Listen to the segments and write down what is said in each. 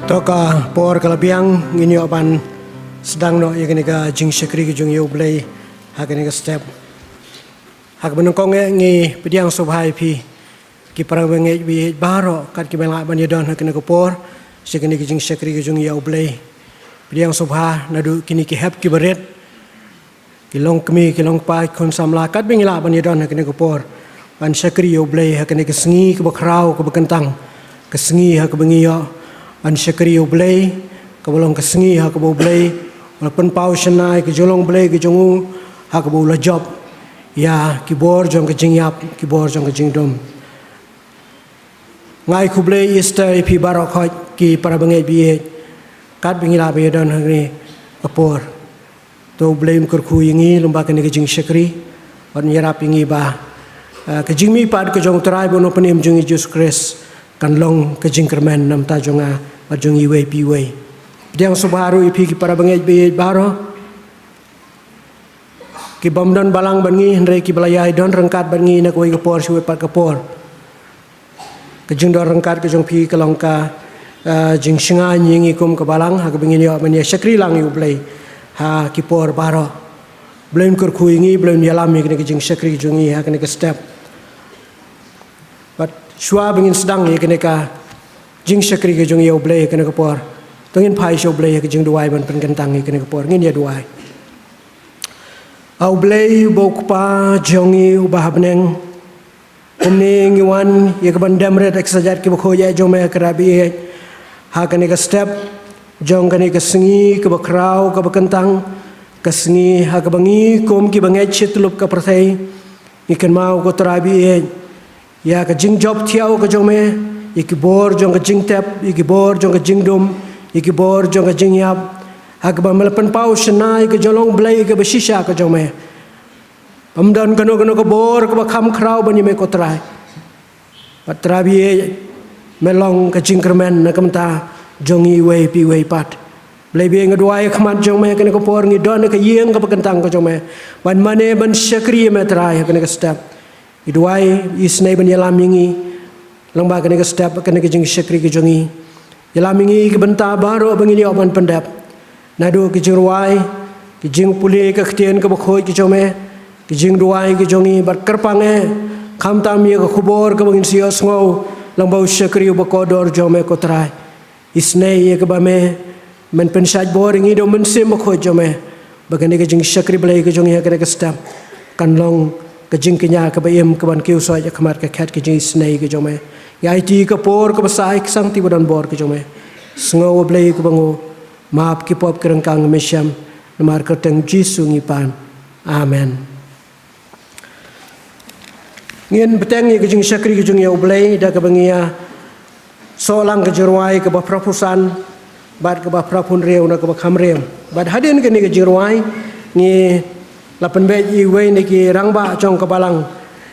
Toka por kalabiang ngini opan sedang no yakni ka jing syakri ke jung yo blay hakani ka step hak benongkong ngi pediang subhai pi ki parang wenge bi baro kat ki bela ban yadon hakani ka por syakni ke jing syakri ke jung yo blay pediang subha nadu kini ki hep ki baret ki long kmi ki long pai kon samla kat bingila ban yadon hakani ka por ban syakri yo blay hakani ka sengi ka bakrau ka bakentang ka sengi hak bengiyo an syakri ublay kabolong kesengi ha kabo blay walaupun pau shenai ke jolong blay ke jongu ha kabo la job ya kibor jong ke jingyap kibor jong ke jingdom ngai ku blay Easter pi barok khoi ki para bangai bi kat bingila be don hangni apor to blay kur khu yingi lomba ke jing syakri on yarap yingi ba ke jingmi pad ke jong trai bono penim jong Jesus Christ kan long ke jingkermen nam ta jonga majung iwe piwe diang subharu ipi ki para bangej be baro ki bamdon balang bangi hendrai ki belayai don rengkat bangi nak wei kapor suwe pat kapor ke jing do rengkat ke jong pi kalong ka jing singa nyingi kum ke balang ha ke bangin yo mania syakri lang yu blai ha ki por baro blem kur khuingi blem yalam mi ke jing syakri jungi ha ke step but shwa bangin sedang ye ke jing syakri ke jung yo blay kena kapor tungin pai show blay ke jing duai ban pen kentang kena kapor ngin ya duai au blay bok pa jongi ubah beneng umning iwan ye ke bandam red eksajat ke bokho ya jome kerabi ha kena ke step jong kena ke sengi ke bakrau ke bakentang ke sengi ha ke bangi kom ki bangai chitlup ke perthai ikan mau ko terabi ya ke jing job tiau ke jome ikibor jong ke jing tep ikibor jong ke jing dum ikibor jong ke jing yap hak ba melapan pau shenai ke jolong blai ke besisha ke jome amdan kano ke bor ke kham krau bani me kotrai patrabi melong ke jing kermen na kamta jongi we pi we pat blai be ngadwai khmat jome ke ko por ngi don ke yeng ke kentang ke jome ban mane ban syakri me trai ke step idwai isnai ban yalam yingi lomba kena ke step kena ke jing syakri ke jongi yalamingi ke benta baro bangini oban pendap nadu ke jing ruai ke jing puli ke ktien ke bakhoi ke jome ke jing ruai ke jongi bar kerpange kham tam ye ke khubor ke bangin sio sngo lomba syakri bakodor jome kotrai isne ye ke bame men pensaj bor ngi do men sim bakhoi jome bagani ke jing syakri blai ke jongi kena ke step kan long ke jing kenya ke bayem ke ban kiu so ya khamar ke khat ke jing isne ke jome ya iti ke por ke besai ke sang ti badan bor ke jome sngo blai ke bango maaf ki pop ke rengkang mesyam namar ke teng jisu ngipan amen ngin beteng ke jing syakri ke jing ya blai da ke bangia solang ke jerwai ke ba prapusan bad ke ba prapun reu na ke ba khamrem bad hadin ke ni ke jerwai ni lapan be i we ni ki rangba chong ke balang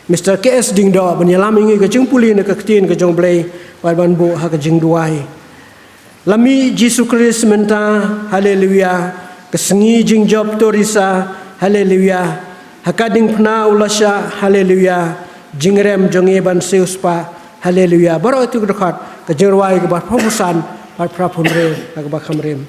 Mr. KS ding do banyalam ingi ke jing puli ne ke ktien ke jong blai ban bu ha ke jing duai lami Jesus Christ menta haleluya ke sengi jing job torisa haleluya hakading pna ulasha haleluya jingrem jongi ban seuspa haleluya baro tu dekat ke jing ruai ke ba promosan ba prapun re ke ba khamrem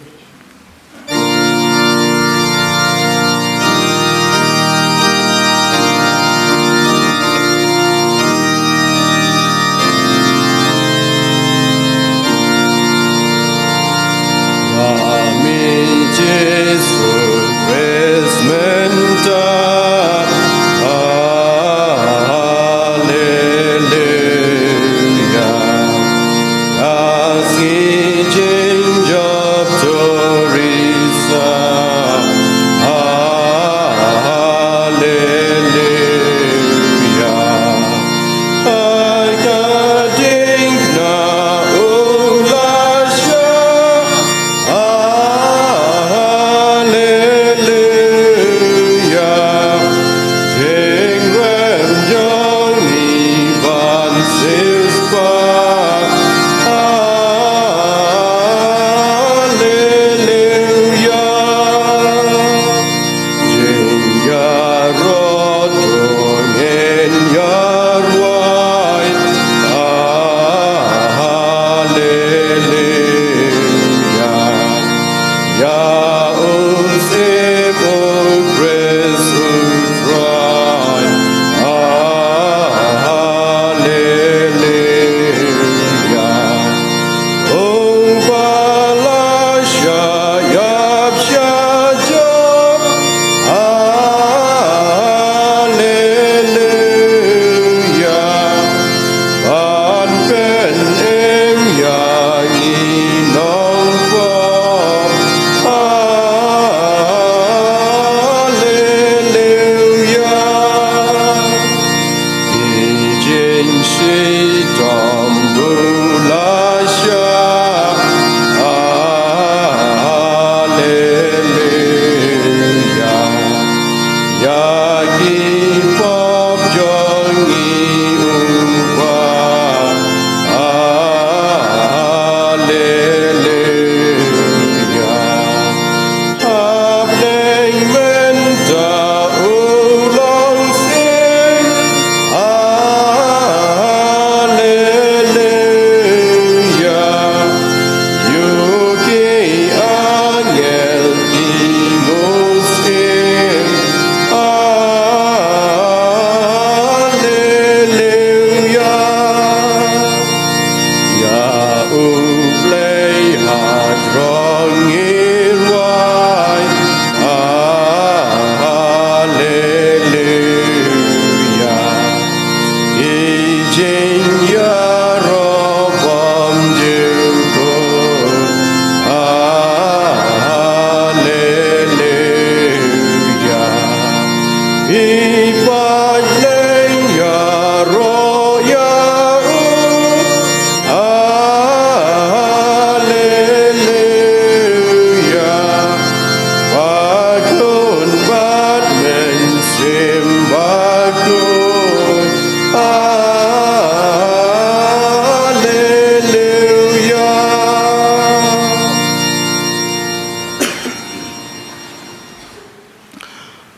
Hallelujah.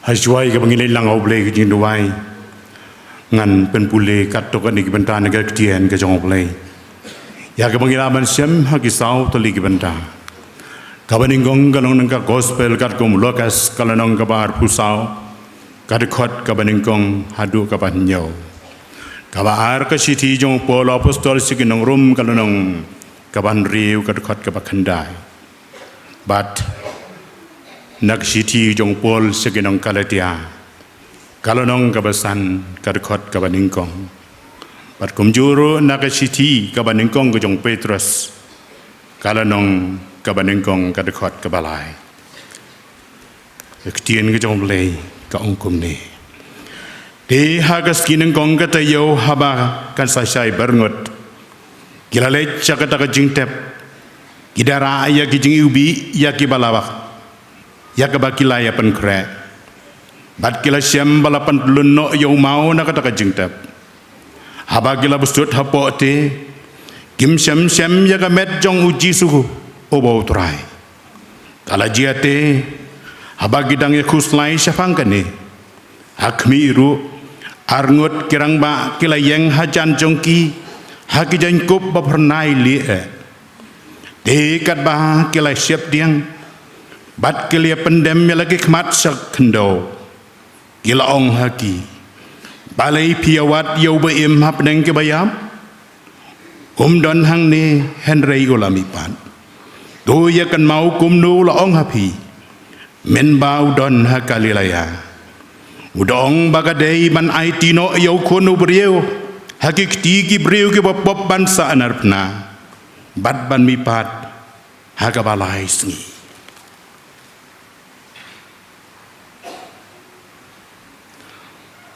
hajwai ka bangilai lang oblei ka jing duai ngan pen pule kat to ka ni ki benta na ka tien ka jong oblei ya ka bangila man sem ha ki sau to li ki benta ka baning gong ka long nang ka gospel kat ko mulokas ka lanong ka bar pusau ka de khot ka baning gong hadu ka ban nyo ka ba ar ka siti jong pol apostol sikinong rum ka lanong ka ban riu ka de khot ka ba khandai but nak siti jong pol segenong kalatia kalonong kabasan kadkot kabaningkong pat kumjuru nak siti kabaningkong ke jong Petrus kalonong kabaningkong kadkot kabalai ektien ke jong lei ka ongkum ni de hagas kinengkong katayo haba kan sasai berngot kilale chakata ka jingtep kidara ya ki jing ubi ya ki balawak ya kabakila ya pen kre bat kila syam balapan lunno yo mau na kata ka jingtap haba kila bustut hapote kim syam ya ka met jong uji suhu obo trai kala jiate haba gidang ya kuslai syafang kane hakmi ru arngot kirang ba kila yang hajan jongki hakijan kup ba pernai li de kat ba kila syap diang bat kelia pendem ya lagi kemat sak kendo gila ong haki balai piawat yau ba im hap neng ke bayam don hang ni henrei ulami pan do ya kan mau kum nu la ong hapi men bau don hakalilaya udong bagadei man ai tino yau kono brieu haki tigi brieu ke bop ban sa anarpna bat ban mi pat hakabalai sngi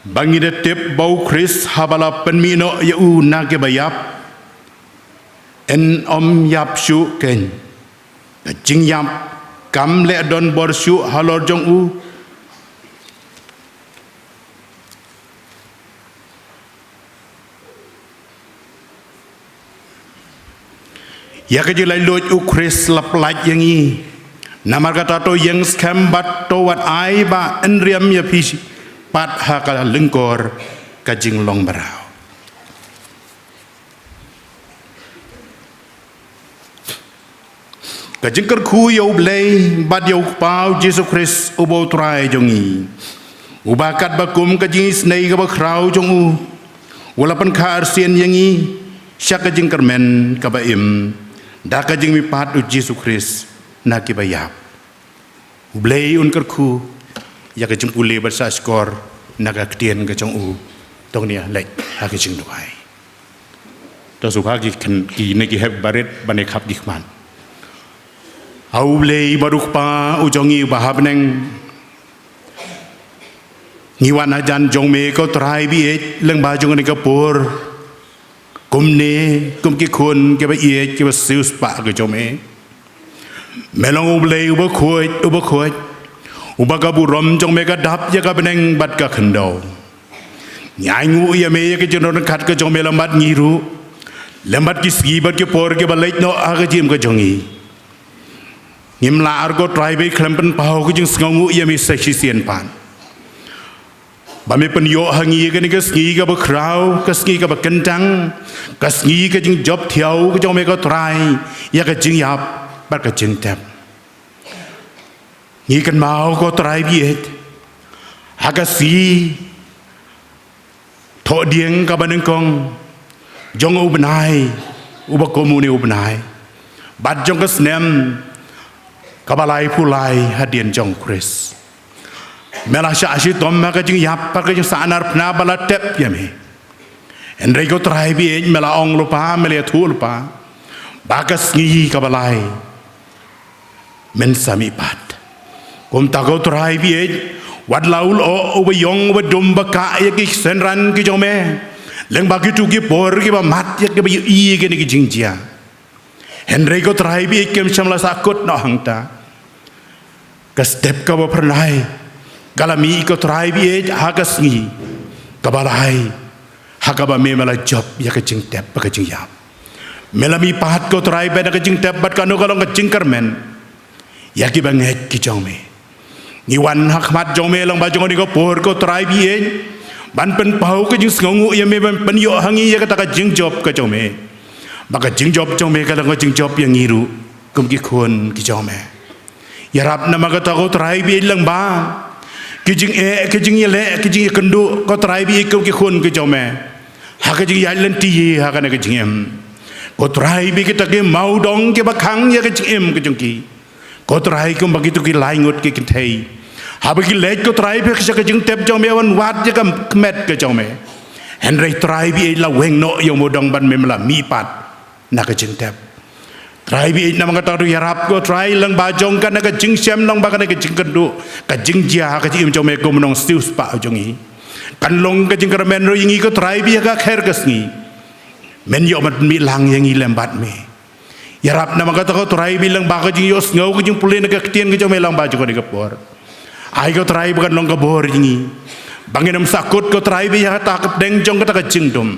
bangi de tep bau Chris habala penmino yau nage bayap en om yap shu ken jing yap kam le don bor shu halor jong u ya ke jilai loj u Chris laplaj yang i namar kata to yang scam bat to wat ai ba enriam ya pisi pat hakal lengkor kajing long barau kajing kerku yau blei bat yau pau Jesus Christ ubo trai jongi ubakat bakum kajing snei ka bakrau jong u walapan ka arsien yangi syak kajing kermen ka baim da kajing mi pat u Jesus Christ na ki bayap blei un kerku ya ke jempule bersa skor naga ketien ke jong u tong nia lek ha ke jing duai to su ha ki ne ki heb baret bane khap gi man au le baruk pa u jongi bahab neng ni wan ajan jong me ko trai bi e leng ba jong ni ka por kum ne kum ki khun ke ba e ke ba sius pa ke jong me melong u le u ba khoi ubaga burom jong mega dap ya ka beneng bat ka khendo nyai ngu ya me ya ke jonon khat ka jong me lambat ngiru lambat ki ski bat ke por ke balai no aga jim ka jongi ngim la ar go try be klempen pau ku jing sngu ya me sa chi sien pan ba me pen yo hangi ke ni ka ski ka ba krau ka ski ka ba kentang ka ski ka jing job thiau ka jong me ka try ya ka jing yap bat ka jing tap ni kan mau ko trai biet hagasi tho dieng ka baneng kong jong u benai u ba komu ni u benai bat jong ka snem ka balai pulai hadien jong Chris mela sha ashi tom ma ka jing yap pa ka jing sanar pna bala tep yame en rei ko trai biet mela ong lupa mele thu lupa bagas ngi ka balai men sami pat kum takau trai bi wad laul o obayong obadum baka ya ki senran ki jome leng bagi tu ki por ki ba mat ya ki ba i ki ni ki jingjia henry ko trai bi kem chamla sakut no hangta ka step ka ba pernai galami ko trai bi hagas ngi ka balai hakaba me mala job ya ka jing tep ka jing yap melami pahat ko trai be ka jing tep bat ka no ka long ka jing kermen ya ki banget ki jome ni wan hakmat jong me lang ba jong ni ko por ko trai bi e ban pen pau ke jing sngongu ye me ban pen yo hangi ye kata ka jing job ka jong me baka jing job jong me ka lang jing job yang ngiru kum ki khon ki jong me ya rap na ma ka ta ko trai bi lang ba ki jing e ki jing ye le ki jing kendu ko trai bi kum ki khon ki jong me ha ka jing ya len ti ha ka na ka jing em ko trai bi kita ke mau dong ke bakhang ye ka jing em ka jong ki ko trai kum begitu ki laingut ki kintai ha bagi lej ko trai pe ka jing tep jong me wan wat je kam kmet ka jong me henry trai bi la weng no yo mo dong ban me mala mi pat na ka jing tep trai bi na ma ta ru yarap ko trai lang ba jong ka na ka jing sem long ba ka na ka jing kendu ka jing jia ka jing jong me ko monong stiu spa jong i kan long ka jing kramen ro yingi ko trai bi ka kher ka sngi men yo mat mi lang yang i lembat me yarap na mga ko try bilang baka jing yos ngaw ko jing pulin nagkaktian ko jing may lang baju ko ni kapor ay ko try bukan long kabor jingi bangin am sakut ko try bi ha takap deng jong ka jing dum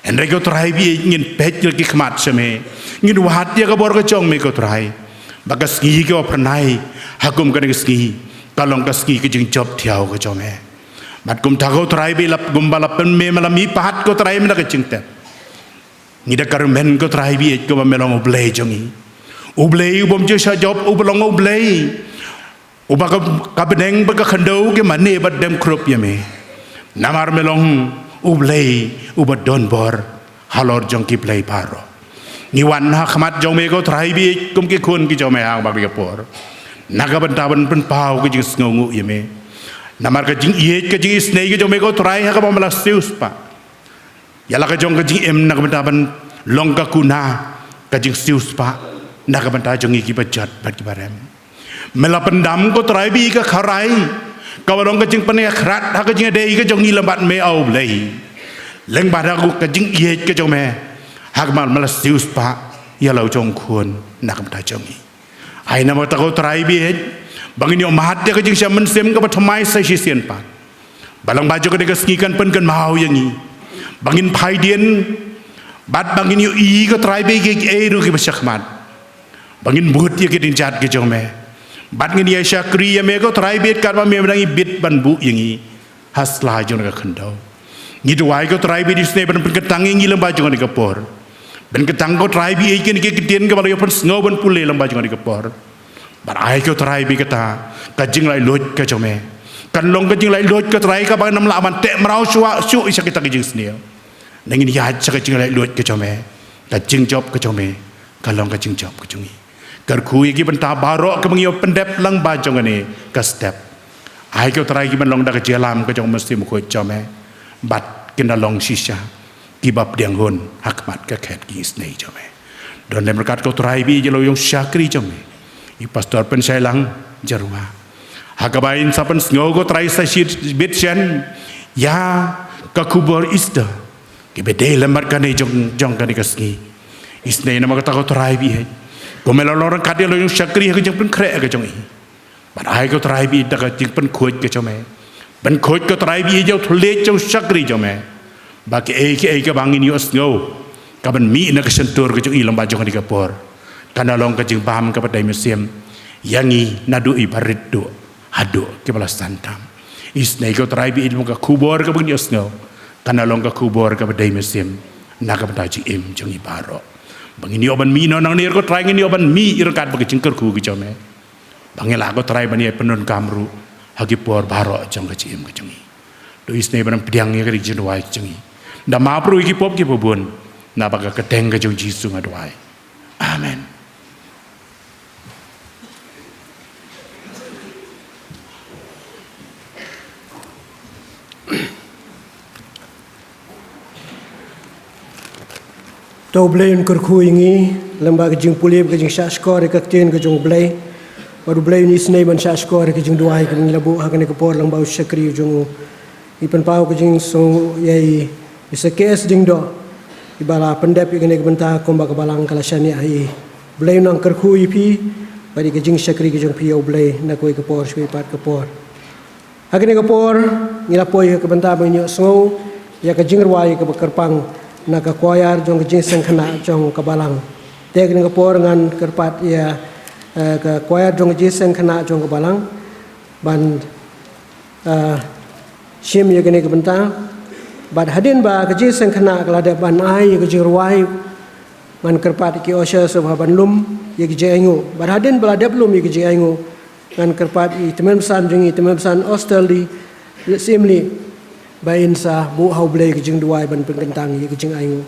enre ko try bi ngin pet ki khmat seme ngin wahat ya kabor ko jong me ko try bagas ski ko pranai hakum ka ski kalong ka ski ki jing job thiaw ko jong me mat kum ta ko try bi lap gum balap me malami pahat ko try me na ka jing te ngida karumen ko try bi ko melong oblay jongi oblay ubom je sa job ublong oblay ubaka kabneng baka khando ke mane bad dem krop yame namar melong oblay ubadon bor halor jong ki play paro ni wan ha khmat jong me ko try bi kum ki khun ki jong me hang bak por naga bantaban pen pau ki jing sngongu yame namar ka jing ye ka jing snei ki jong me ko try ha ka mala sius pa yala ka jong ka jing em nak bentaban long ka kuna ka jing sius pa nak benta jong iki bajat bat ki barem mela pendam ko trai bi ka kharai ka long ka jing pane khrat ha ka jing dei ka jong ni lambat me au lei leng ba ko ka jing ye ka jong me ha ka mal mala sius pa yala jong khun nak benta jong i ai na ma ta ko trai bi bangin yo mahat ka jing sia men sem ka pathamai sai si sien pa balang baju ka de ka skikan pen kan mau yang i bangin pai dien bat bangin yu i ko try be ke e ru ki basyakmat bangin but ye ke din jat ke jong me bat ngin ye syakri ye me ko try be kat ma me dangi bit ban bu yingi hasla jong ka khandau ngi do wai ko try be di sne ban ketang ngi lem ba jong ni ka por ben ketang ko try be ke ni ke dien ke ba yo pan sngo ban pule lem ba jong ni ka por bat ai ko try be kata ka jing lai lot ka jong me kan long ka jing lai lot ka try ka ba nam la man te mrau shua shu isa kita ka jing sne nangin ya cha ka jing lai lot ka jong me ka jing job ka jong me ka long ka jing job ka jong i kar khu ki ban ta baro ka bang yo pendep lang ba jong ne ka step ai ko try ki ban long da ka jelam ka jong mesti mo ko jong me bat kin da long shisha ki bab diang hon hakmat ka khet ki sne jong me don le merkat ko try bi je lo yong syakri jong me i pastor pen sai lang jarwa hakabain sapan sngo ko try sa shit bit chen ya ka kubor ista ke bede lemar kan jong kan ka ski isne na ma ta ko try bi he ko melo lorang ka de lo yung syakri ka jong pen kre ka jong i but ai ko try bi da ka jing pen khoj ka jong me ban khoj ko try bi jo thule jong syakri jong me ba ke e ka bangin yo sngo ka ban mi na ka sentur ka jong i lamba jong ka por kana long ka jing bam ka padai mesem yangi nadu ibarit do hado ke balas santam isne ko try bi mo ka kubor ka bang yosno kana long ka kubor ka badai mesim na ka badaji im jong ibaro bangin yo ban mi no nang nir ko try ngin yo ban mi irkat bagi jingker ku ki jome bangela ko try ban ye penon kamru hagi por baro jong ka im ka jongi do isne ban pediang ye ka di jinwai jongi da ma pru ki pop ki pobon na baga ka teng ka jong jisu ngadwai amen. Tau blay un kerku ingi lembag jing pulip ke jing syak skor ke tin ke jong blay baru blay ni snei ban syak skor ke jing duai ke labu hakane ke por lembau syakri jong ipan pau ke jing so yai bisa kes jing do ibala pendep ke ne benta komba ke balang kala syani ai blay nang kerku ipi bari ke jing syakri ke jong pio blay na koi ke por sui pat ke por hakane ke por ngila poi ke benta banyo so ya ke jing ruai ke bekerpang na ka koyar jong jing seng khana jong kabalang tek ni kapor ngan kerpat ya ka koyar jong jing seng khana jong kabalang ban sim ye kene kebenta bad hadin ba keji sengkana kelada ban ai ye keji ruai man kerpat ki osha sabha ban lum ye keji aingu bad hadin belada belum ye keji aingu man kerpat i temen san jengi temen san Australia simli ba insa bu hau blei keji duai ban pengkentang ye keji aingu.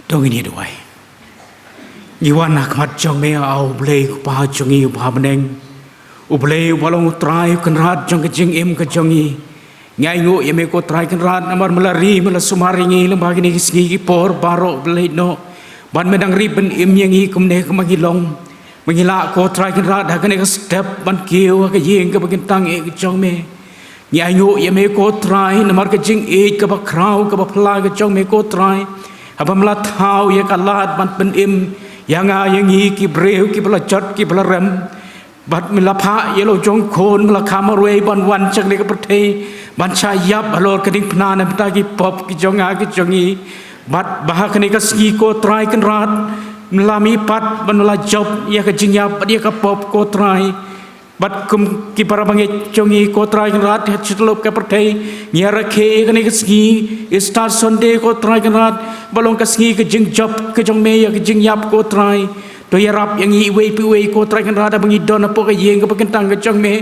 Dong ini doai. Iwan nak mat jong me au blei pa jong i pa beneng. U blei walong trai kan rat jong ke jing em ke jong i. Ngai ngo ye me ko trai kan rat amar melari mela sumaringi lembagi ni sgi por baro blei no. Ban medang riben em yang i kumne ke magilong. Mengila ko trai kan rat ha kan step ban kiu ke yeng ke bagin tang e ke jong me. Ngai ngo ye me ko trai namar ke jing e ke ba krau ke ba pla ke jong me ko trai. Apa melatau ya kalat ban pen im yang yang i ki breu ki belajat ki belarem bat melapa ya lo jong kon melakamare ban wan chak le ke pertei ban chayap alor keding pnana pta ki pop ki jonga ki jongi bat bah kene ka ski ko trai kan rat melami pat ban melajap ya ke jingyap dia ka pop ko trai bat kum ki para bangi jongi ko trai kan rat het chutlop ka pertai nyara ke kan ke ski star sunday ko trai kan rat balong ka ski ke jing job ke jong me ya ke jing yap ko trai to yarap yang i we pi we ko trai kan rat bangi don apo ka yeng ka pakentang ke jong me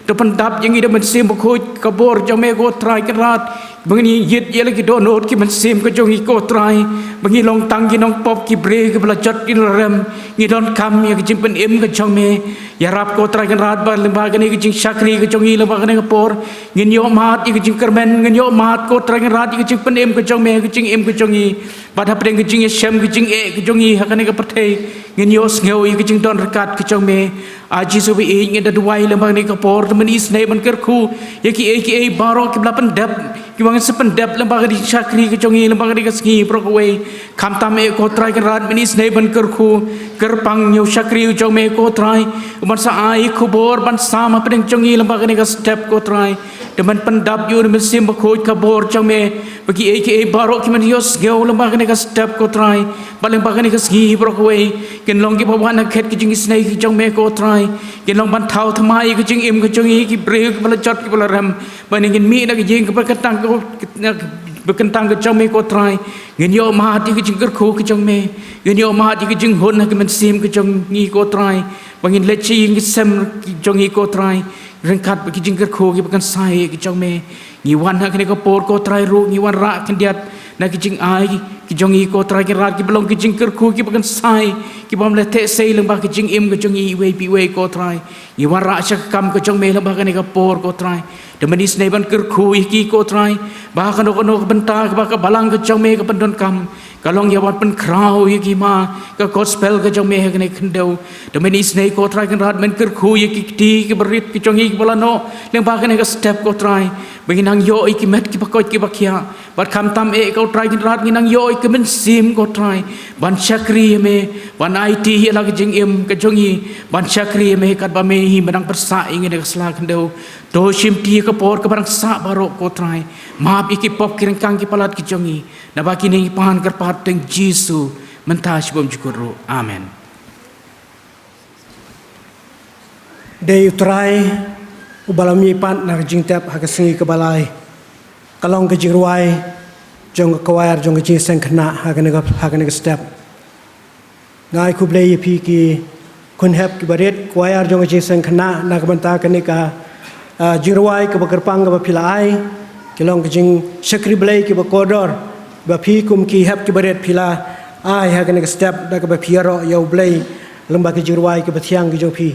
to pendap yang i de men sim ko ka bor jong me ko trai kan rat bangi yit ye lagi don ot ki men sim ke jong i ko trai bangi long tang ki nong pop ki bre ke bela jot ki rem ngi don kam ya ke jing pen em ke jong me yarap ko trai kan rat ba lembaga ni ke jing syakri ke jong i lembaga ni ke por ngin yo mat i ke jing kermen ngin yo mat ko trai kan rat i ke jing pen em ke jong me ke jing em ke jong i pada pedeng ke jing shem ke jing e ke jong i hakane ke pertai ngin yo sngo i ke jing don rekat ke jong me aji so bi ngin da duai lembaga ni ke por temen isne ban kerku ya ki e baro ki bla pendap ki wangan sependap lembaga di syakri ke jong i lembaga ni ke ski pro ko we kam tam e ko trai kan rat men isne ban kerku kerpang yo syakri jong me ko trai ban sa ai kubor ban sama pedeng jong i lembaga ni ke step ko trai temen pendap yo men sim ko kabor jong me bagi e baro ki men yos geu lembaga ni ke step ko trai ban lembaga ni ke ski pro ko we ken long ki bawan khet ki jing isne ki jong me ko trai ken long ban thau thamai ki jing em ki jong i ki bre ki bala jot ki bala ram ban ngin mi na ki jing ki pakatang ko berkentang ke jong me ko trai ngin yo ma ti ki jing ker khu ki jong me ngin yo ma ti ki jing hon ki men sim ki jong ngi ko trai bangin le chi ngi sem ki jong i ko trai rengkat ki jing ker khu ki bakan sai ki jong me ngi wan ha ki ko por ko trai ru ngi wan ra ken diat na ki jing ai ki jong i ko trai ki rat ki belong ki jing ker khu ki bakan sai ki bam le te sei leng ba ki jing em ki jong i we pi we ko trai ngi wan ra sha kam ki jong me leng ba ka ni ko por ko trai de manis nei ban ker khu ki ko trai ba ka no bentar ba ka balang ki jong me ka pendon kam kalong ya wat pen krau ye ki ma ka gospel ka jong me ha ne khendau de manis nei ko trai kan rat men ker khu ye ki ti ki berit ki jong i ki bala no leng ba ka ne ka step ko trai Benginang yo iki met ki pakot ki bakia bat kam tam e kau try ki rat nginang yo iki men sim ko try ban syakri me ban IT hi lagi jing em ke jongi ban syakri me kat ba me hi menang persa ingin ke sela kendau do sim ti ke por ke barang sa barok ko try maaf iki pop kireng kang ki palat ki jongi na baki ni pahan kerpat teng Jesu mentas bom jukuru amen. Day try ubalam yipan nak jing tap hakasingi kebalai kalong ke jirwai jong kawayar jong ke jing kena hakane step ngai ku blei pi ki kun hep ki baret kawayar jong ke jing kena nak banta kane ka jirwai ke bakerpang ke pilai kilong ke jing syakri blei ki bakodor ba pi kum ki hep ki baret pila ai hakane step dak ba piaro yo blei lembah ke jirwai ke bathiang ki jong pi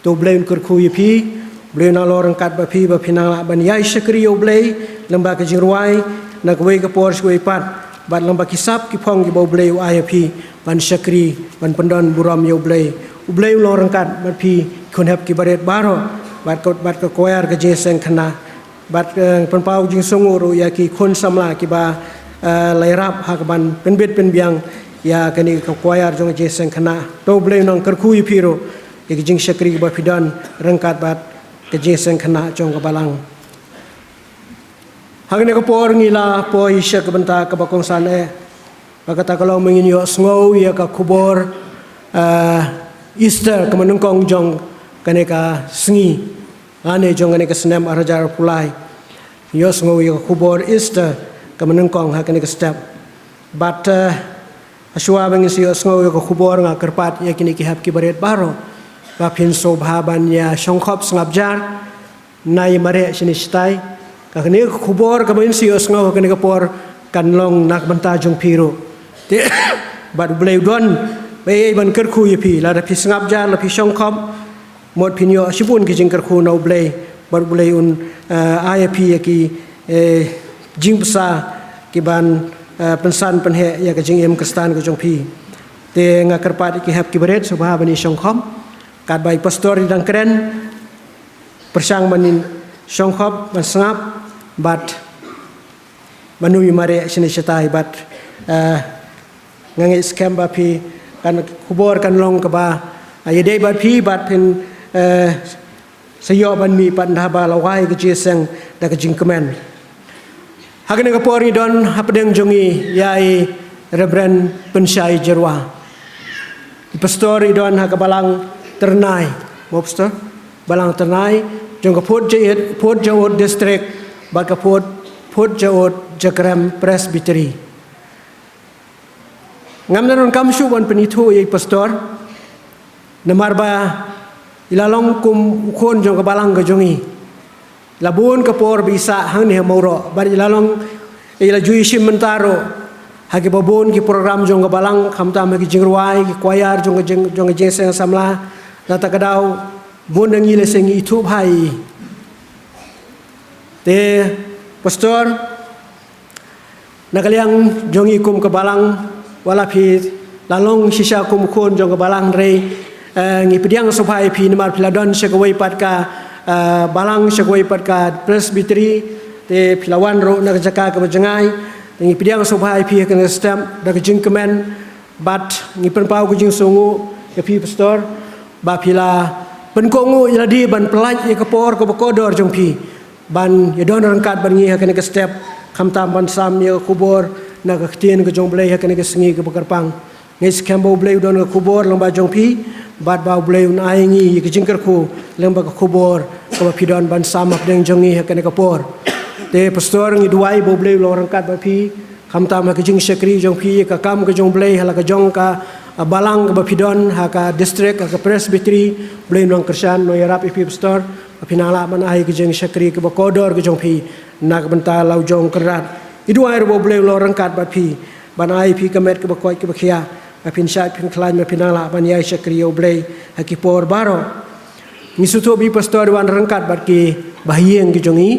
to blei kur ku pi Blei na lorong kat bapi bapinang la ban yai syakri yo blei lembah ke jirwai nak we ke por shwe pat bat lembah kisap ki phong ki bo blei ai pi ban syakri ban pendon buram yo blei u blei lorong kat bapi kun hep ki baret baro bat ke koyar ke jeseng kena bat pen pau jing sunguru ya ki kun samla ki ba lairap hak ban penbit penbiang ya kani ke koyar jong jeseng kena to blei nong kerku piro ki jing syakri ba pidan rengkat bat kejesen kena jong kebalang. Hakne ko por ngila po isya ke benta ke bakong sane. Bakata kalau menginyo sngau ya ka kubor Easter ke menungkong jong kane ka sengi. Ane jong kane ka senem arajar pulai. Yo sngau ya ka kubor Easter ke menungkong hakne ka step. But aswa bangin siyo sngau ya ka kubor nga kerpat ya kini ki hap ki baret baro. Bapin sobhaban ya songkhop sngabjar nai mare sini stai ka kini khubor ka bin sios ngau kini ka por kanlong nak banta jong piro te bad blei don be ban ker khu yipi la da pi sngabjar la pi songkhop mod pinyo sibun ki jing ker khu no blei bad blei un IAP ki jing psa ki ban pensan penhe ya ka jing em kestan ka jong pi te ngakerpat ki hap ki beret sobhaban ni songkhop kat baik pastor di dangkren persang manin songkhop masngap bat manui mare sini setai bat ngangi scam bapi kan kubor kan long ke ba ayede bat pi bat pin sayo ban mi pan dhaba lawai ke jeseng da ke jingkemen hakene ke pori don hapdeng jongi yai Reverend Pensyai Jerwa pastor idon hakabalang ternai, pastor, balang ternai jong ka Port Jaot district bat ka Port Jaot Jakrem Presbytery ngam naron kamshu wan penitu ye pastor namar ba ilalong kum ukon jong ka balang ka jongi labun ka por bisa hang ni mauro bar ilalong ila juishi mentaro hagi babun ki program jong ka balang khamta ma ki jingruai ki kwayar jong jeng seng samla nata kadau bun nang ile seng itu bhai te pastor nakaliang jongi kum ka balang wala phi lalong sisa kum khon jong ka balang re ngi pidiang sopai phi namar piladon sekawai pat ka balang sekawai pat ka presbytery te pilawan ro nak jaka ka bajangai ngi pidiang sopai phi ka stamp dak jing kemen bat ngi penpau ku jing sungu ke phi pastor ba pila penkongu jadi ban pelaj ye kapor ko bakodor jong phi ban ye don rangkat ban ngi ka ne step khamtam ban sam ye kubor na ka tien ka jong blai ka ne sengi ka bakarpang ngi skambo blai don ka kubor lamba jong phi bat ba blai un ai ngi ka jingkar ku lamba ka kubor ka phi don ban sam ap deng jong ngi ka ne kapor te pastor ngi duai bo blai lo rangkat ba phi khamtam ka jing sekri jong phi ka kam ka jong blai hala ka jong ka balang ka pidon ha ka district ka presbytery blai nong kersan no yarap ipi pastor pinala man ai ka jing sekri ka bakodor ka jong phi nak benta lau jong kerat idu ai ro blai lo rangkat ba phi ban ai phi ka met ka bakoi ka bakhia pin shat pin klan me pinala ban yai sekri o blai ha ki por baro misuto bi pastor wan rangkat ba ki bahieng ki jongi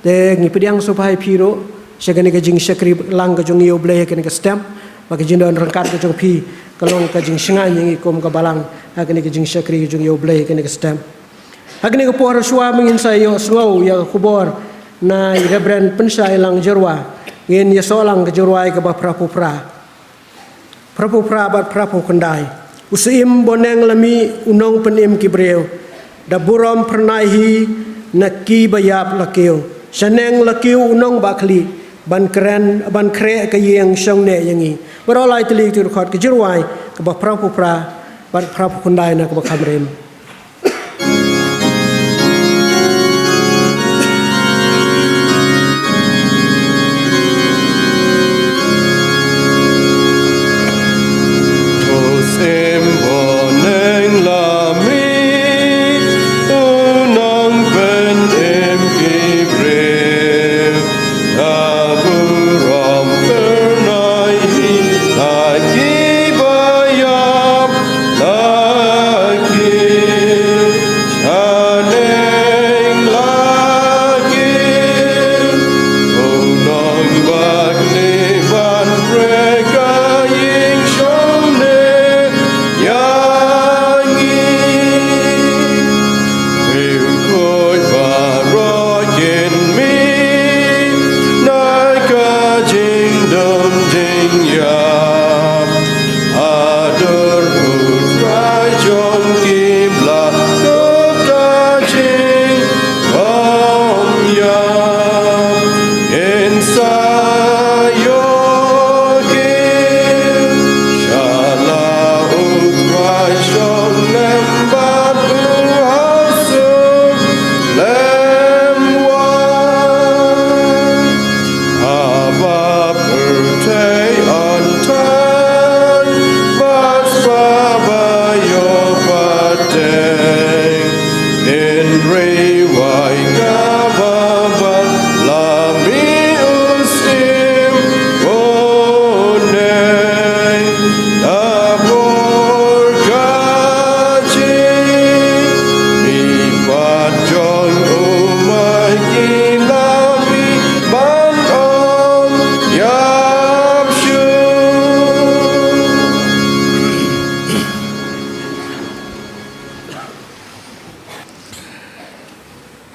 te ngi pidiang sopai phi ro segani ka jing sekri lang ka jongi o blai ka ne ka stamp ba ka jing don rangkat ka jong phi kalong ka jing singai ngi kom ka balang ha ka ne ka jing sekri ka jong yo blai ka ne ka stamp ha ka ne ka por suwa mengin sai yo sngo ya kubor na Reverend pensai lang jerwa ngin ya solang ka jerwa ka ba prapupra bat prapu kendai usim boneng lami unong penim kibreu da burom pernaihi naki bayap lakeu saneng lakeu unong bakli ban kre ka yeng shong ne yangi barolai tili tu khot ka jerwai ka ba prapupra bat prapu kendai na ka ba khamrem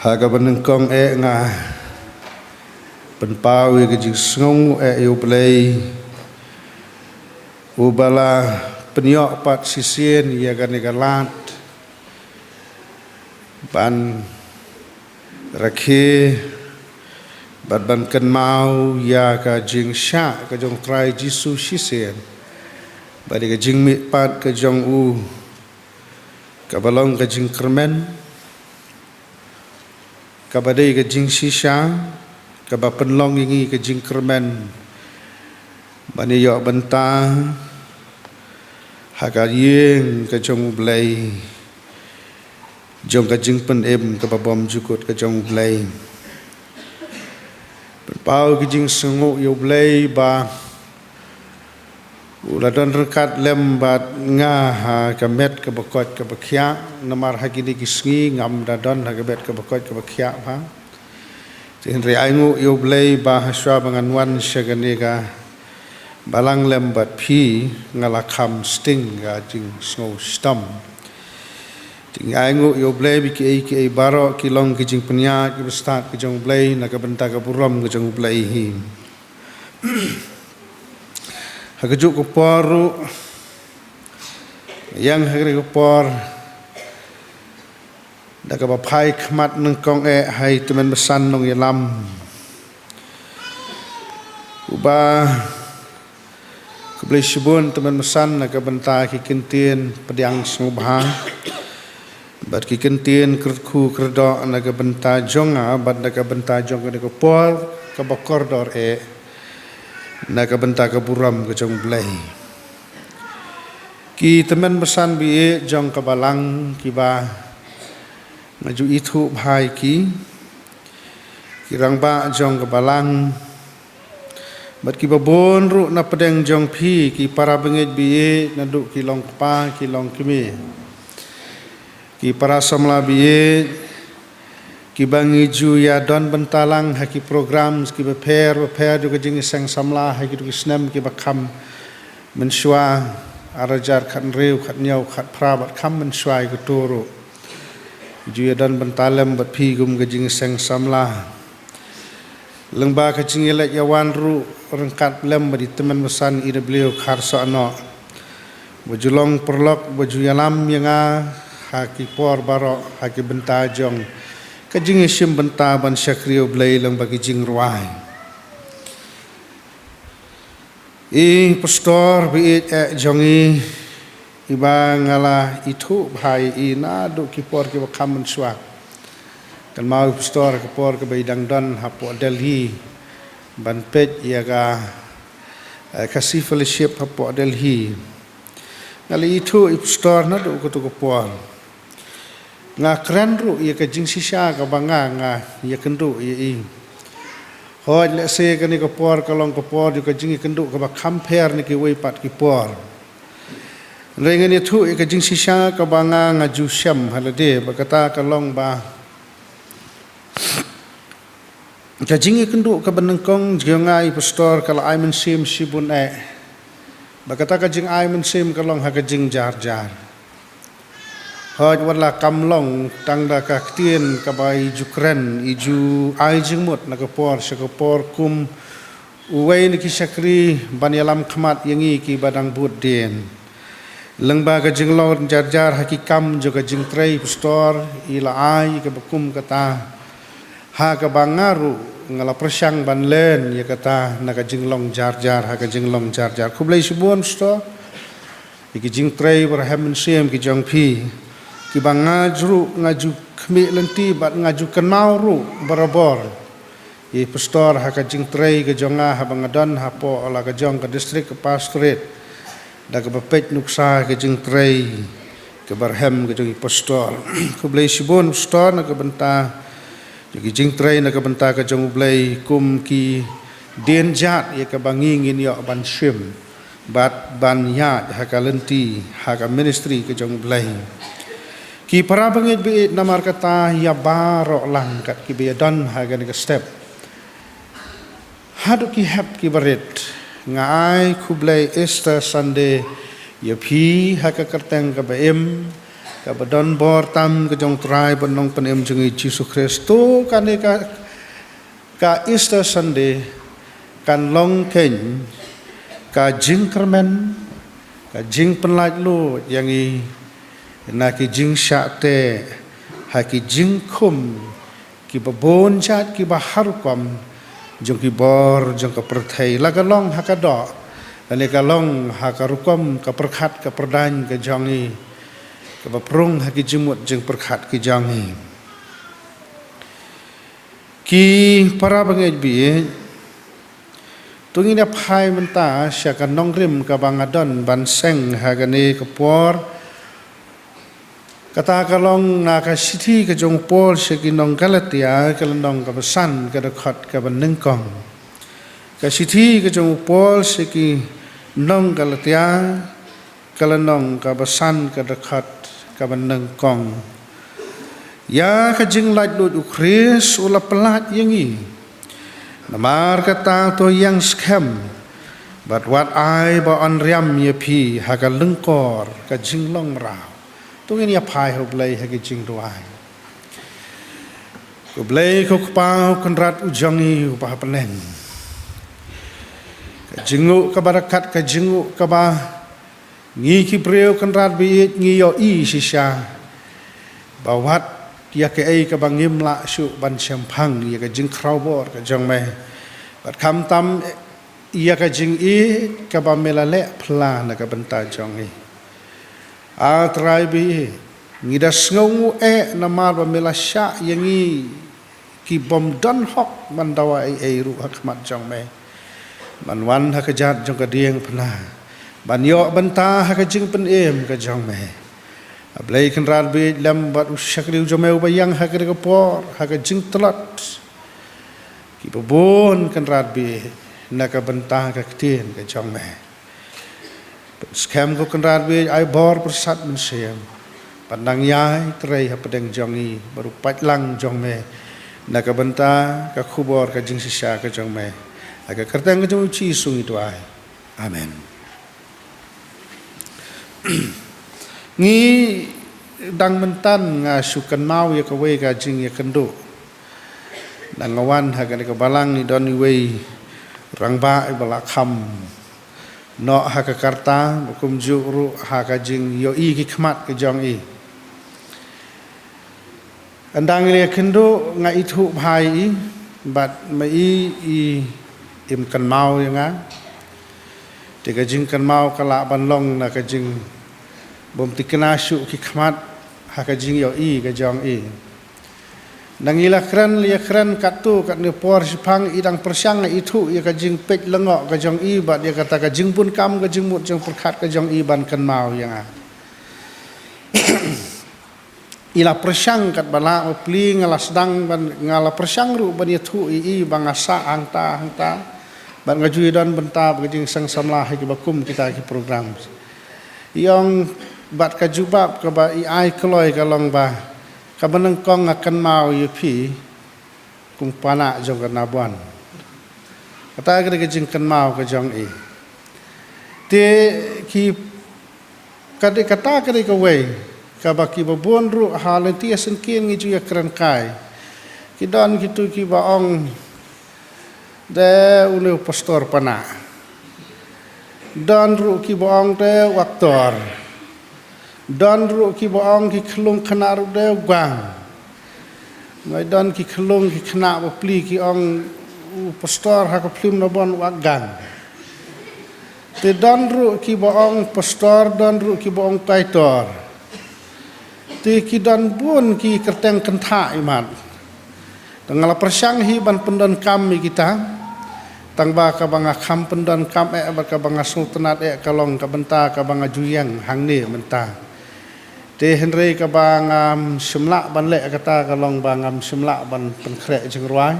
Haga benengkong nga penpau ke jing ngong yo play ubala penyok pat sisien ya kan galat ban rakhe ban kan mau ya ka jing sha ka jong trai jisu sisien bari ka jing mit pat ka jong u ka balong ka jing kermen kabadai ke jing shisha kaba penlong ingi ke jing kermen bani yok benta haka yeng ke jong blai jong ke jing pen em ke bom jukut ke jong blai pau ke jing sengok yo blai ba uladon rekat lem bat nga ha kamet ke bakot ke bakhya namar hakini kisngi ngam dadon ha kabet ke bakot ke bakhya ba tin re aingu yo blai ba haswa bangan wan shaganega balang lem bat phi ngala kham sting ga jing snow stam ting aingu yo blai bi ke baro ki long ki jing penya ki start ki jong blai na ka benta ka buram ki jong blai hi hakajuk ko poru yang hagri ko por da ka ba phai khmat nang kong e hai temen besan nong yalam uba ko blai shibun temen besan na ka benta ki kintien pediang sngubha bat ki kintien krku krdo na ka benta jonga bat na ka benta jong ko por ka ba kordor e na ka benta ka buram ka jong blai ki temen besan bi jong ka balang ki ba ngaju itu bhai ki rang ba jong ka balang bat ki babon ru na pedeng jong phi ki para bengej bi na du ki long pa ki long kimi ki para samla bi ki bangi ju ya don bentalang haki program ki beper juga jing sang samla haki du snem ki bakam menshwa arajar khat reu khat nyau khat pra bat kham menshwa ki turu ju ya don bentalem bat phi gum ka jing sang samla lengba ka jing elek yawan ru rengkat lem di teman besan IW kharso ano bajulong perlok baju yalam yanga haki por barok haki bentajong kajing isim benta ban syakriyo blai lang bagi jing ruai pastor bi jongi iba ngala itu bhai na do ki por ki bakam swak kan mau pastor ke por ke bidang don hapo Delhi ban pet ya ga kasih fellowship hapo Delhi ngali itu pastor na do ko to ko por nga kran ru ya ka jing sisha ka banga nga ya kendu ya hoj le se ka ni ko por ka long ko por ka jing kendu ka ba compare ni ki wei pat ki por rengen ni thu ka jing sisha ka banga nga ju syam halade ba kata ka long ba ka jing kendu ka benengkong ngai pastor kala ai men sim sibun ba kata ka jing ai men sim ka long ha ka jing jar jar hoj wala kamlong tangda ka ktien ka bai jukren iju ai jingmut na ka por kum uwei ni ki sakri banyalam khmat yangi ki badang bud den lengba ka jinglor jar jar hakikam juga jingtrei pastor ila ai ka bakum kata ha ka bangaru ngala persang banlen ya kata na ka jinglong jar jar ha ka jinglong jar jar kublai subon pastor ki jingtrei berhamen sim ki jong phi ki bang ngaju khmi lenti bat ngaju kenau ru barabor i pastor ha ka jing trei ke jonga ha bangadon ha po ala ka jong ka district ke pastorate da ka bapet nuksa ke jing trei ke barhem ke jong pastor ku blai sibon pastor na ka benta ki jing trei na ka benta ka jong blai kum ki den jat ye ka bangi ngin yo ban shim bat ban yat ha ka lenti ha ka ministry ke jong blai ki para bangit bi namar kata ya baro langkat ki bi don hagan ke step hadu ki hap ki barit ngai kublai Easter Sunday ya phi ha ka kerteng ka baem ka badon bor tam ke jong trai bonong penem jeng Jesus Kristo kan ka Easter Sunday kan long ken ka jingkermen ka jing penlaj lu yang na ki jing syate ha ki jing khum ki babon chat ki bahar kom jong ki bor jong ka perthai la ka long ha ka do ane ka long ha ka rukom ka perkhat ka perdan ka jongi ka baprung ha ki jimut jeng perkhat ki jongi ki para bangej bi tungin apai menta syakan nongrim ka bangadon banseng hagane kepor kata kalong na ka siti ka jong pol syaki nong galatia kalandong ka besan ka dekat ka benengkong ka siti ka jong pol syaki nong galatia kalandong ka besan ka dekat ka benengkong ya ka jing lait lut ukris ula pelat yangi namar kata to yang scam but what I ba on riam ye pi ha ka lengkor ka jing long rao tungin ya pai ho blai ha ka jing doai ko blai ko pau konrat ujangi pa peneng ka jingu ka barakat ka jingu ka ba ngi ki preo konrat bi ngi yo I sisha bawat ya ke ai ka bangim la shu ban champang ya ka jing crowbor ka jong me bat kham tam ya ka jing I ka ba melale phla na ka banta jong I a trai bi ngi da sngongu na mar ba melasha yangi ki bom don hok man dawa ai ru hakmat jong me man wan ha ka jat jong ka dieng phna ban yo banta ha ka jing pen em ka jong me ablai kan rat be lam bat usyakri ujameu bayang hakre ka por haka jing telat ki babon kan rat be naka bentah ka ktien ka jong me scam ko kan rat be ai bor persat men siam pandang yai trei ha pedeng jong I baru pat lang jong me naka bentah ka khubor ka jing sisa ka jong me aga kertang ka jong chi sung itu ai amen ngi dang mentan nga sukan mau ya ka we ka jing ya kendo dang ngawan ha ka balang ni don ni we rang ba bala kham no ha ka karta kum ju ru ha ka jing yo I ki khmat ka jong I andang le kendo nga itu bhai I bat ma I im kan mau ya nga te ka jing kan mau kala ban long na ka jing bom tikna shu ki khmat ha ka jing yo I ka jong I nangila kran lia kran katu kat ne por sipang idang persyang itu ya ka jing pek lengok ka jong I bat dia kata ka jing pun kam ka jing mut jong perkhat ka jong I ban kan mau yang a ila persyang kat bala opli ngala sedang ban ngala persyang ru ban itu I bang asa hangta ban ngajui don benta ka jing sang samlah ki bakum kita ki program yang bat ka jubab ka ba ai kloi ka long ba ka banang kong akan mau yu pi kung pana jong ka nabuan kata ka jing kan mau ka jong I te ki kade kata ka we ka ba ki ba bon ru halen ti asen kien ngi ju ya kran kai ki don ki tu ki ba ong de unu pastor pana don ru ki ba ong de waktor don ru ki boong ki khlung khana ru de gwang ngai don ki khlung ki khana bo pli ki ong pastor ha ko plim no bon wa gang te don ru ki boong pastor don ru ki boong paitor te ki don bun ki kerteng kentha iman tangala persyang hi ban pendon kami kita tang ba ka banga kham pendon kam ba ka banga sultanat kalong ka benta ka banga juyang hang ne menta te henry ka bangam simla ban le kata kalong bangam simla ban penkhre jing ruai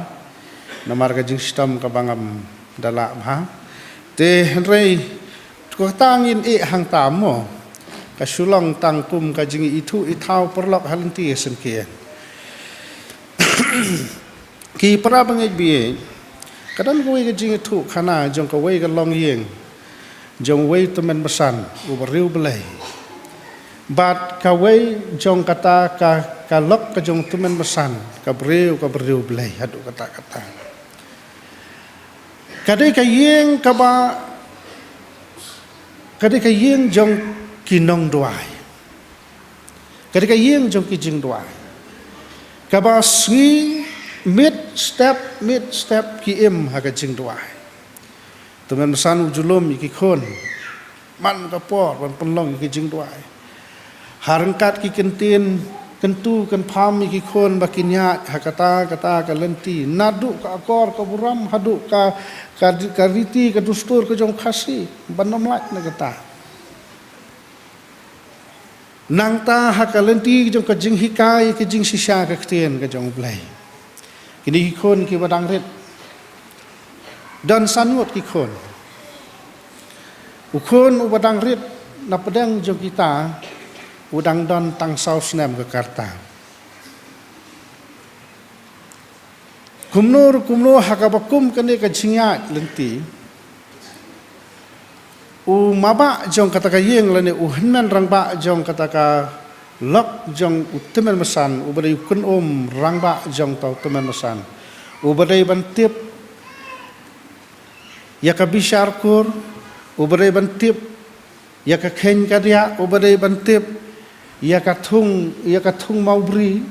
namar ka jing sistem ka bangam dala ha te henry ko tangin hang tamo ka sulong tangkum ka jing itu itau perlok halanti senke ki para bangej bi kadang ko we ka jing itu khana jong ka we ka long yeng jong we to men besan ubariu belai bat ka we jong kata ka lok ka jong tumen besan ka breu belai hadu kata kadai ka yeng ka ba kadai ka yeng jong kinong doai kadai ka yeng jong ki jing doai ka ba swi mid step ki im ha ka jing doai tumen besan ujulum ki khon man ka por ban penlong ki jing doai harangkat ki kentin kentu kan pam iki kon bakinya hakata kata kalenti nadu ka akor ka buram hadu ka riti ka dustur ka jong khasi banom lak na kata nang ta hakalenti jong ka jing hikai ka jing sisha ka ktien ka jong blai kini kon ki badang ret dan sanut ki kon ukon ubadang rit na pedang jong kita udang don tang saus nem ke karta kumnur hakabakum kene ka jingat lenti u maba jong kata ka yeng lene u hennan rangba jong kata ka lok jong utemen mesan u badai kun rangba jong tau temen mesan u badai bantip ya ka bishar kur ubadai bantip ya ka khen ka dia ubadai bantip ya ka thung maubri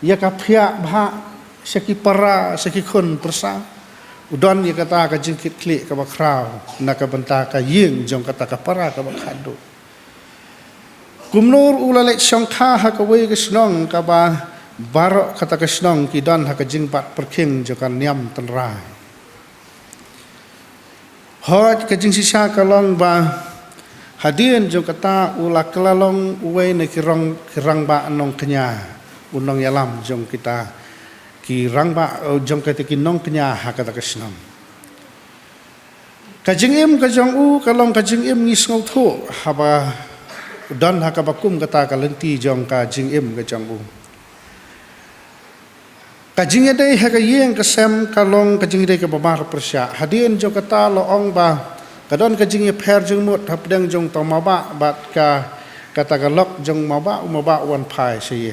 ya ka phia bha seki para seki khon persa udon ya kata ka jingkit klik ka bakrau na ka banta ka yeng jong kata ka para ka bakhadu kumnur ulalek songkha ha ka wei ka snong ka ba barok kata ka snong ki don ha ka jingpat perkhing jokan niam tenrai hot kajing sisa kalong ba hadien jong kata ula kelalong uwe ne kirang ba nong kenya unong yalam jong kita kirang ba jong kata kinong kenya hakata kasnam kajing im kajong u kalong kajing im ngis ngau thu haba dan hakabakum kata kalenti jong kajing im kajong u kajing dei haka yeng kesem kalong kajing dei ke babar persya hadien jong kata loong ba kadon kajing pher jong mut hapdang jong tomaba bat ka kata galok jong maba wan phai sie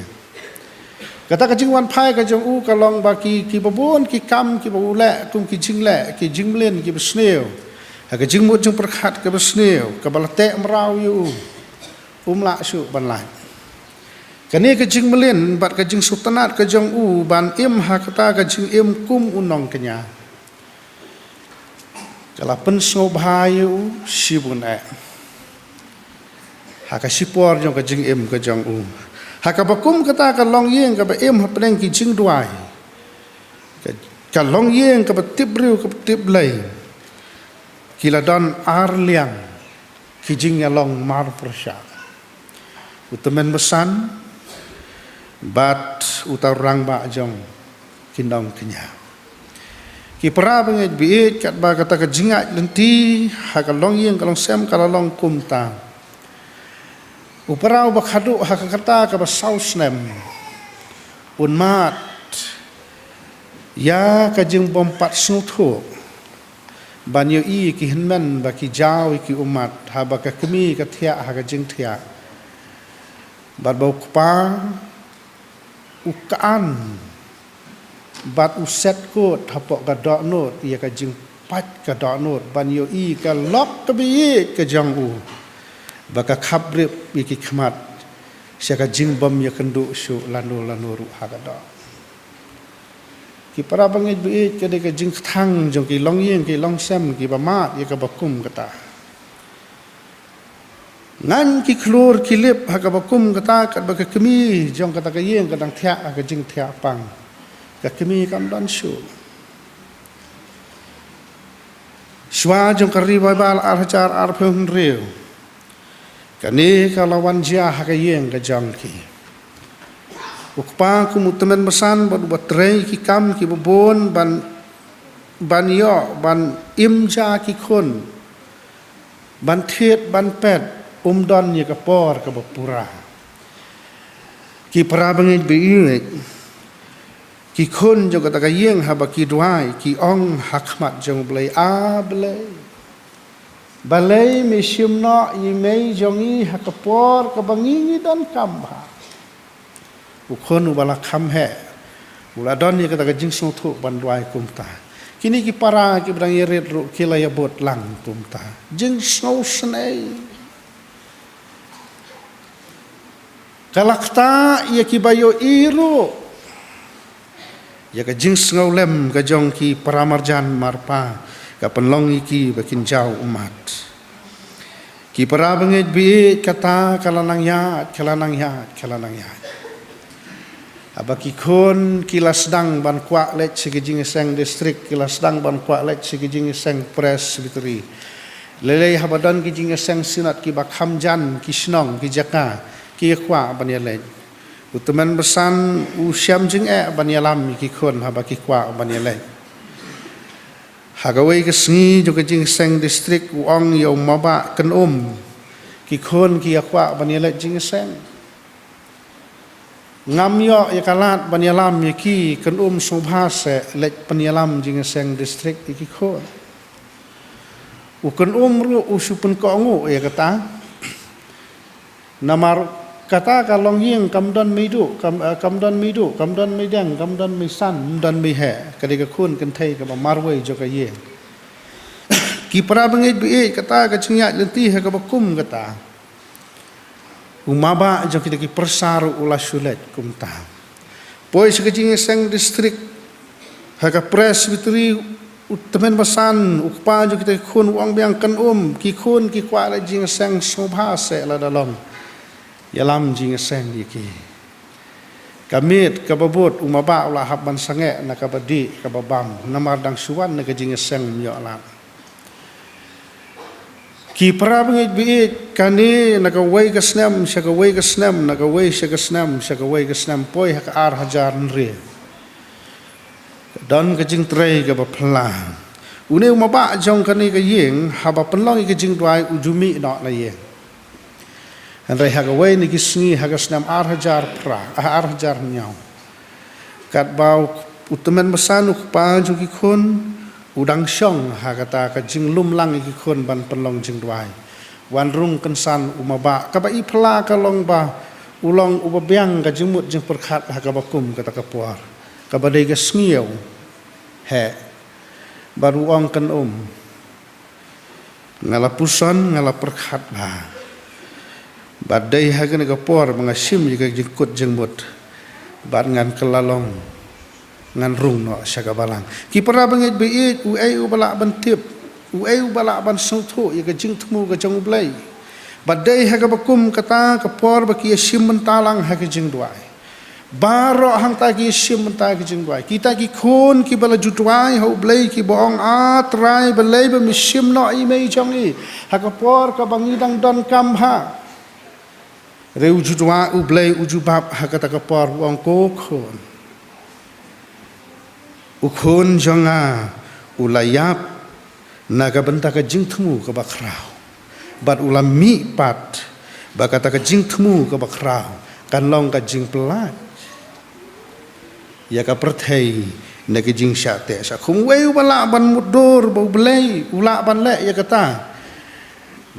kata kajing wan phai ka jong u kalong ba ki babon ki kam ki bu le kum ki jing le ki jing len ki besneu haka jing mut jong perkhat ke besneu ka balate mrau yu umla su ban lai kani kajing melin bat kajing sultanat kajong u ban im hakata kajing im kum unong kenya kala pen snobhayu sibun haka sipor jong kajing im kajong u haka bakum kata ka long yeng ka ba im hapeng ki jing duai ka long yeng ka ba tip riu ka tip lai kila don arliang ki jing ya long mar persya utemen besan bat utarang ba jong kindong kenya ki para bangit biit kat ba kata ka jingat lenti hakalong yeng kalong sem kalalong kumta upara ba khadu hakakata ka ba saus nem unmat ya ka jing bompat snuthu banyo i ki hinman ba ki jaw ki umat ha ba ka kemi ka thia ha ka jing thia bat bau kpa ukaan bat uset ko thapok ka dok not ia ka jing pat ka dok not ban yo i ka lok ka bi ka jang u baka khabrip bi ki khmat sia ka jing bom ya kendu su lanu ru ha ka dok ki para bangit bi ka de ka jing thang jong ki long yeng ki long sem ki ba mat ia ka bakum kata ngan ki klur kilip ha ka bakum kata kat ba ka kemi jong kata ka yeng kadang thia ka jing thia pang ka kemi kam dan su shwa jong ka riwal archar arphung riu kani ka lawan jia ha ka yeng ka jong ki ukpa ku mutamen masan ba batrei ki kam ki bobon ban yo ban imja ki khon ban thiet ban pet don ye ka por ka bapura ki para bangit bi ki khun jo kata ka yeng ha ba ki duai ki ong hakmat jong blai a blai balai mi shimno i mei jongi ha ka por ka bangi dan kam ha u khun u bala kham he ula don ye kata ka jing so thu ban duai kumta kini ki para ki brang ye ret ru kila ya bot lang kumta jing snow snai kalakta ia ki bayo iru ya ka jing ngau lem ka jong ki paramarjan marpa ka penlong iki bakin jau umat Ki para bangit bi kata kalanang yat. Abaki kon kilasdang ban kwa lech sigijing seng district kilasdang ban kwa lech sigijing seng presbytery. Lelei habadan kijing seng sinat ki bakhamjan ki snong ki jaka ki kwa ban yelech. Utemen besan usyam jing ban yalam ki kon habaki kwa ban yelech. Hagawai ke sengi jo kijing seng district uang yo maba kan ki kon ki kwa ban yelech jing seng. Ngam yo ya kalat banyalam ya ki kan subhase lek penyalam jing seng distrik iki ko u kan ru usupun ko ngu ya kata namar kata kalong yeng kamdan midu kamdan midang kamdan misan dan mihe kadika kun kan thai ka marwei jo ka ye ki para bangit bi kata ka chingya lenti ha ka bakum kata umaba jo kita ki persaru ula sulet kumta poi sekejing seng distrik haka presbytery utamen basan ukpa jo kita kun uang biang kan ki kun ki kwa la jing seng sobha se la dalom yalam jing seng ki kamit kababot umaba ula habban sange na kabadi kababam namar dang suwan na jing seng yo la ki para bangit bi kani nakawai ka snam syakawai ka snam nakawai syaka snam syakawai ka snam poi hak ar hajar nri dan ka jing trai ka bapla une umaba jong kani ka yeng haba penlong ka jing dwai ujumi no la ye andai hakawai ni kisngi hak snam ar hajar pra ar hajar nyau kat bau utemen besan ukpa juki khun udang syong hakata ka jing lum lang iki kon ban penlong jing dwai wan rung kensan umaba ka ba ipla ka long ba ulong ubabyang ka jimut jing perkhat ha ka bakum kata ka puar ka badai ka sngiau he baru ong kan ngala puson ngala perkhat ba badai ha ka puar mangasim jika jingkut jingmut bat ngan kelalong ngan rung no syaga balang ki para bangit bi u balak ban tip u balak ban suthu ya ka jing tmu ka jong blai badai ha ka bakum kata ka por ba ki sim mentalang ha ka jing duai baro hang ta ki sim menta ki jing duai kita ki khon ki bala jutwai ho blai ki bong atrai balai ba misim no i mei jong i ha ka por ka bangidang don kam ha reu jutwa u blai u jubab ha ka ta ka por wong ko khon ukhun jonga ulayap naga benta ka jing temu ka bakrau bat ulam mi pat bakata ka jing temu ka bakrau kan long ka jing pelat ya ka perthai na ka jing syate sa khum wei bala ban mudur bau belai ula ban le ya kata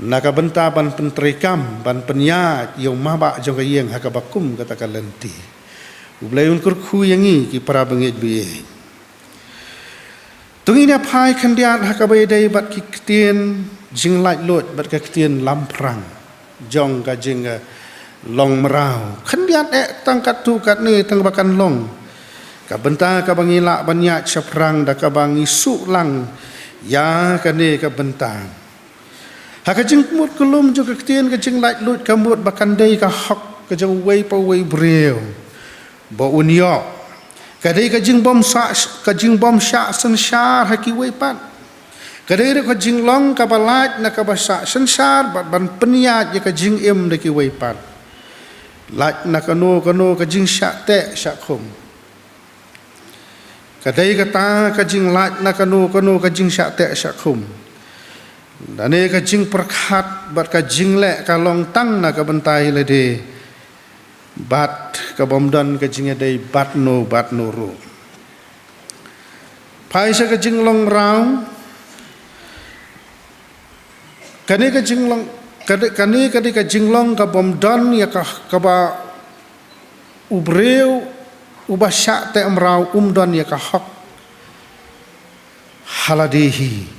naga benta ban pentrikam ban penya yo maba jong ka yeng ha ka bakum kata ka lenti ublai unkur khu yangi ki para bangit bi tungina pai kandiat hakabai dai bat ki ktien jing lait lot bat ka ktien lamprang jong ka jing long merau kandiat tangkat tu kat ni tang bakan long ka benta ka bangila banyak chaprang da ka bangi su lang ya ka ni ka benta haka jing mut kulum jo ka ktien ka jing lait lot ka mut bakan dai ka hok ka jong wei pa wei breu bo unyo kadai ka jing bom sya sensar haki wei pat kadai ka jing long ka balat na ka basa sensar ban peniat ya ka jing em de ki wei pat lat na ka no ka jing sya te sya khum kadai ka ta ka jing lat na ka no ka jing sya te sya khum dane ka jing perkhat bat ka jing le ka long tang na ka bentai le de bat ka bomdan ka jing dai bat no ru pai sa ka jing long rau kani ka jing long kani ka jing long ka bomdan ya ka ba ubreu ubasya te amrau umdan ya ka hak haladehi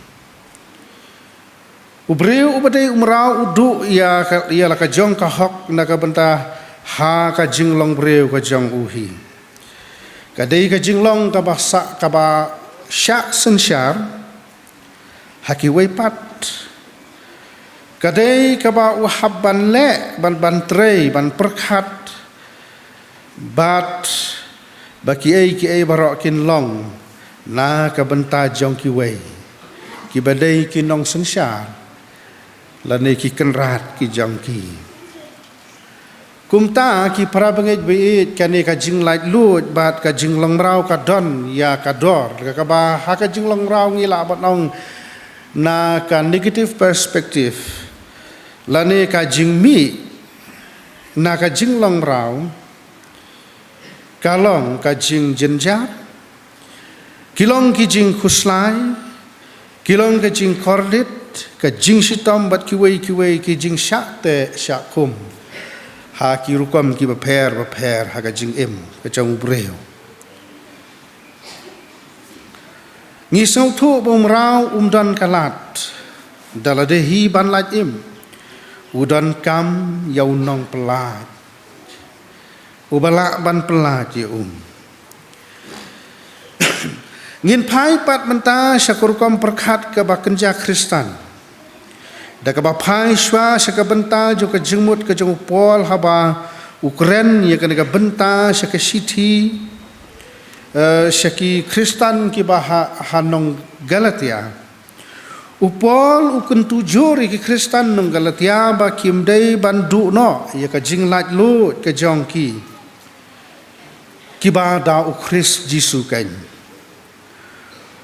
ubreu ubadai umrau udu ya la ka jong ka hak na ka benta ha ka jinglong breu ka jong uhi kadai ka jinglong ka basa ka ba sya sensyar haki wei pat kadai kaba uhab ban le ban trei ban perkhat bat baki ai barok kin long na ka benta jong ki wei ki badai ki nong sangsar la ne ki kenrat ki jong ki kumta ki para bangit beit kane ka jing lait lut bat ka jing long rau ka don ya ka dor ka ba ha ka jing long rau ngila bat nong na ka negative perspective la ne ka jing mi na ka jing long rau kalong ka jing jenjat kilong ki jing khuslai kilong ka jing kordit ka jing sitom bat kiwei ki jing syakte syakum ha ki rukam ki baper ha ka jing em ka jong breu ngi sau thu bom rau dan kalat dalade hi ban lat im udan kam yau nong pelat ubala ban pelat ya ngin pai pat menta syakur kom perkhat ke bakenja Kristan da ka ba pai shwa syaka benta jo ka jengmut ka jong pol haba Ukraine ya ka benta syaka city syaki Kristan ki ba hanong Galatia upol ukun tujur ki Kristan nong Galatia ba kim dei bandu no ya ka jing lat lut ka jong ki ba da ukris Jisu kan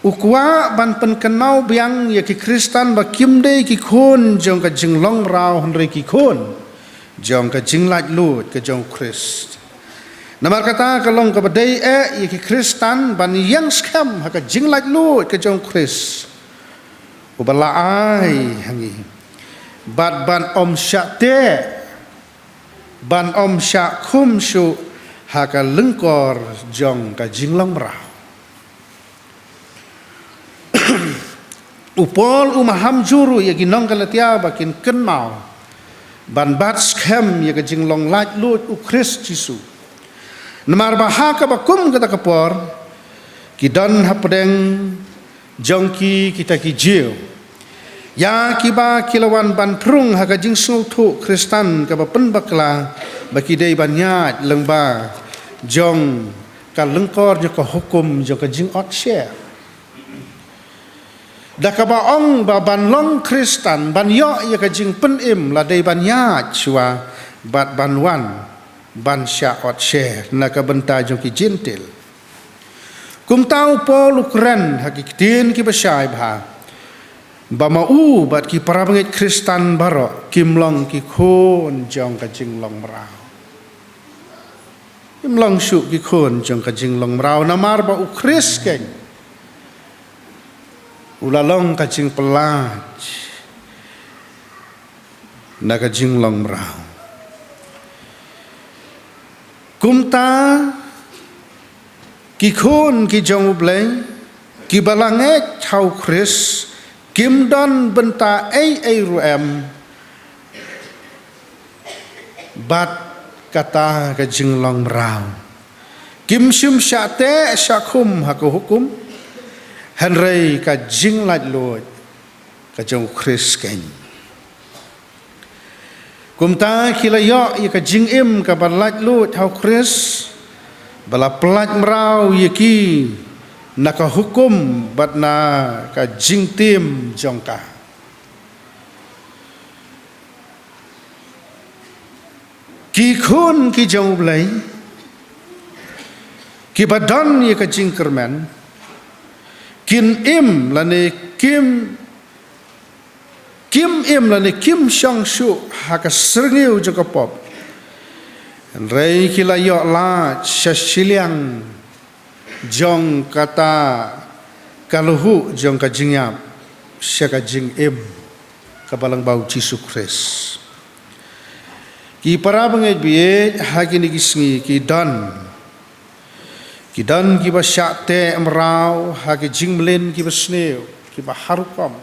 ukwa ban penkenau biang ya ki Kristan ba kim dei ki khon jong ka jing long rau hnre ki khon jong ka jing lat lut ka jong Krist namar kata kalong ka badai ya ki Kristan ban yang skam ha ka jing lat lut ka jong Krist ubala ai hangi bat ban om syakte ban om syak khum syu ha ka lengkor jong ka jing long rau upol umaham juru ya ginong Galatia bakin kenau ban bat skam ya jing long lat lut Krist Jisu namar bahaka bakum kata kapor kidan hapdeng jongki kita ki jiu ya kiba kilawan ban prung ha jing sul thu Kristan ka pen bakla baki dei ban nyat lengba jong ka lengkor jo ka hukum jo ka jing ot share da ka ba ong ba ban long Kristan ban yo ya ka jing pen im la dei ban ya chua bat ban wan ban sya ot share na ka benta jong ki gentil kum tau pol Ukraine hakikitin ki basyai bha ba mau bat ki para bangit Kristan baro kim long ki khon jong ka jing long rau kim long syu ki khon jong ka jing long rau namar ba ukris keng ulalong ka jing pelat na ka jing long rau kumta ki khon ki jong bleng ki balange chau Kris kim don benta ai ruem bat kata ka jing long rau kim shum syate syakum ha hukum Henry ka jing lat lut ka jong Kris ken kumta kilayo ya ka jing im ka ban lat lut hau Kris bala pelat merau yaki naka hukum batna ka jing tim jongka ki khun ki jong blai ki badan ya ka jing kermen kin im lane kim im lane kim shang shu ha ka serngeu jongka pop rei kila yo la shashiliang jong kata kaluhu jong ka jingyap syaka jing im kabalang bau Jisu Kris ki para bangai biye hagi ni gisngi ki dan ki ba syakte amrau hagi jing mlen ki ba sneu ki ba harukam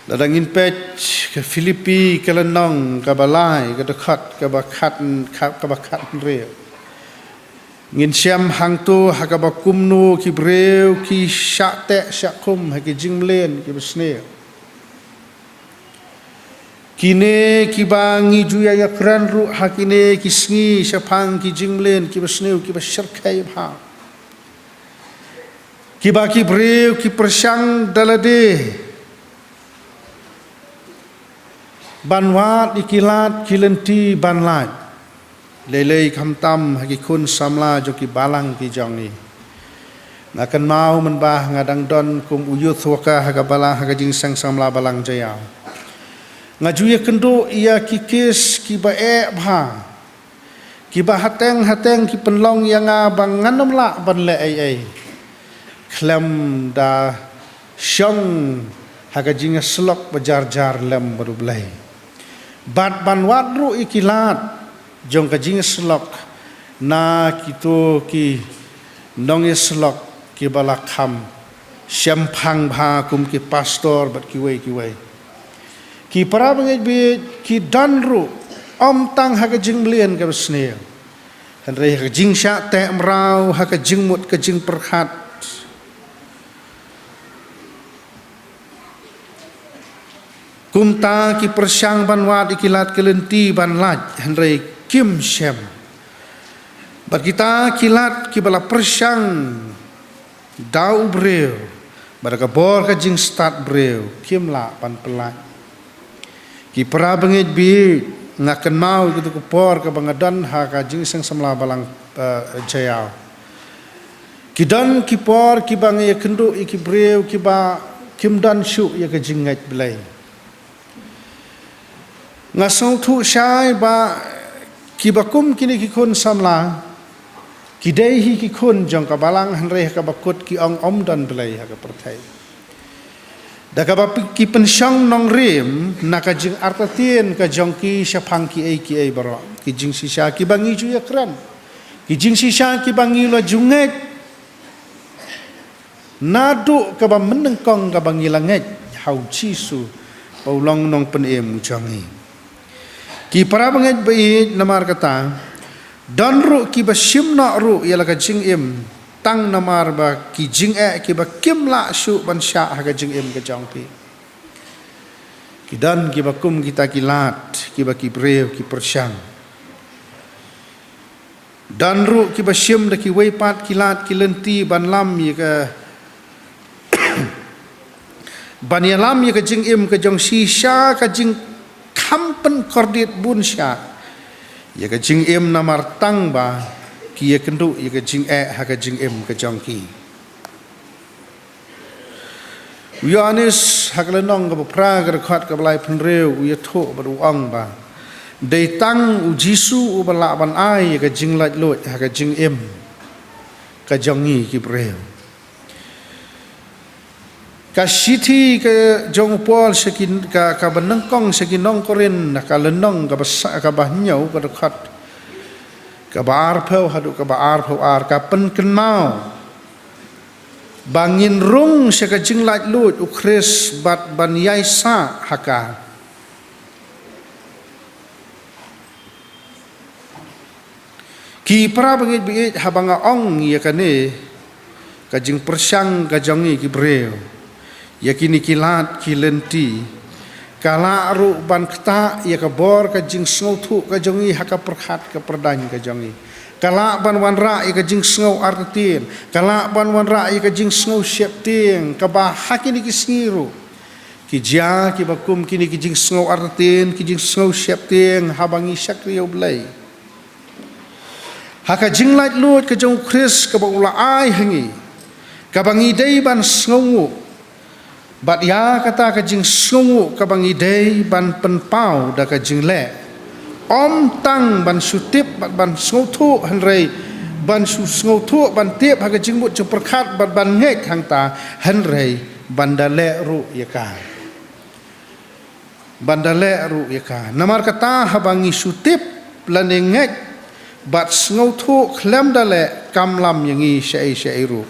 ladangin pech ke Filipi ke lenong ke balai ke dekat ke bakat reu ngin syam hang tu ha ka bakumnu ki breu ki syakte syakum ha ki jinglen ki besne kine kibangi juya ya kran ru hakine kisngi syapang ki jinglen ki basneu ki basyarkai bha ki baki breu ki persyang dalade banwat ikilat kilenti banlat lelei khamtam haki kun samla joki balang ki jong ni ngakan mau menbah ngadang don kum uyuth waka haga balang haga jing sang samla balang jayau ngajuya kendo ia kikis ki bae bha ki ba hateng ki penlong yang abang nganom la ban le ai klam da syong haga jing slok bajar-jar lem berublai bat banwat ru ikilat jong ka jing slok na kito ki nong slok ki balakham syampang bha kum ki pastor bat ki wei ki para bangai bi ki danru om tang ha ka jing blien ka besne han re ka jing sha te mrau ha ka jing mut ka jing perkhat kumta ki persyang banwat ikilat kelenti banlat han re kim shem bat kita kilat ki bala persyang dau breu baraka bor ka jing start breu kim la pan pelat ki pra bangit bi ngakan mau gitu ko por ka bangadan ha ka jing sang samla balang jayau ki dan ki por ki bangai kendo ki breu ki ba kim dan shu ya ka jing ngat belai ngasong thu shai ba ki bakum kini ki kun samla ki dei hi ki kun jong ka balang han re ka bakut ki ong om dan belai ha ka perthai da ka ba ki pensyang nong rim na ka jing artatien ka jong ki syapang ki ai baro ki jing sisa ki bangi ju ya kran ki jing sisa ki bangi lo junget nadu ka ba menengkong ka bangi langet hau chi su paulong nong pen em jangi ki para banget bai namar kata dan ru ki ba shimna ru yala ka jing im tang namar ba ki jing ki ba kim la shu ban sha ha ka jing im ka jong pi ki dan ki ba kum kita kilat ki ba ki breu ki persyang dan ru ki ba shim da ki wei pat kilat ki lenti ban lam ye ka ban ya lam ye ka jing im ka jong si sha ka jing kampen kordit bun sya ya ka jing em namar tang ba ki ya kendu ya ka jing ha ka jing em ka jong ki Yohanes haklenong ka pra ka khat ka blai phnreu ya tho ba ru ang ba dei tang u jisu u bala ban ai ya ka jing lat lot ha ka jing em ka jong ni ki breu ka siti ka jong pol sekin ka benengkong sekin nong korin ka lenong ka basa ka bahnyau ka dekat ka bar phau hadu ka bar phau ar ka pen kenau bangin rung se ka jing lat lut u kris bat ban yai sa haka ki pra bangit bi habanga ong ya kane ka jing persyang ka jongi ki breu yakini kilat kilenti kala ru ban kta ya ka bor ka jing sngo thu ka jongi haka perkhat ka perdan ka jongi kala ban wan ra ya ka jing sngo artin kala ban wan ra ya ka jing sngo syepting ka ba hakini ki sngiru ki ja ki bakum kini ki jing sngo artin ki jing sngo syepting habangi syakriyo blai haka jing lait lut ka jong kris ka ba ula ai hangi ka bangi dei ban sngo bat ya kata ka jing sungu ka bangi dei ban penpau da ka jing le om tang ban sutip bat ban sngotu han rei ban su sngotu ban tip ha ka jing mut chu perkhat bat ban ngek hang ta han rei bandale ru ya ka bandale ru ya ka namar kata ha bangi sutip lan ngek bat sngotu khlam dale kamlam yangi syai ru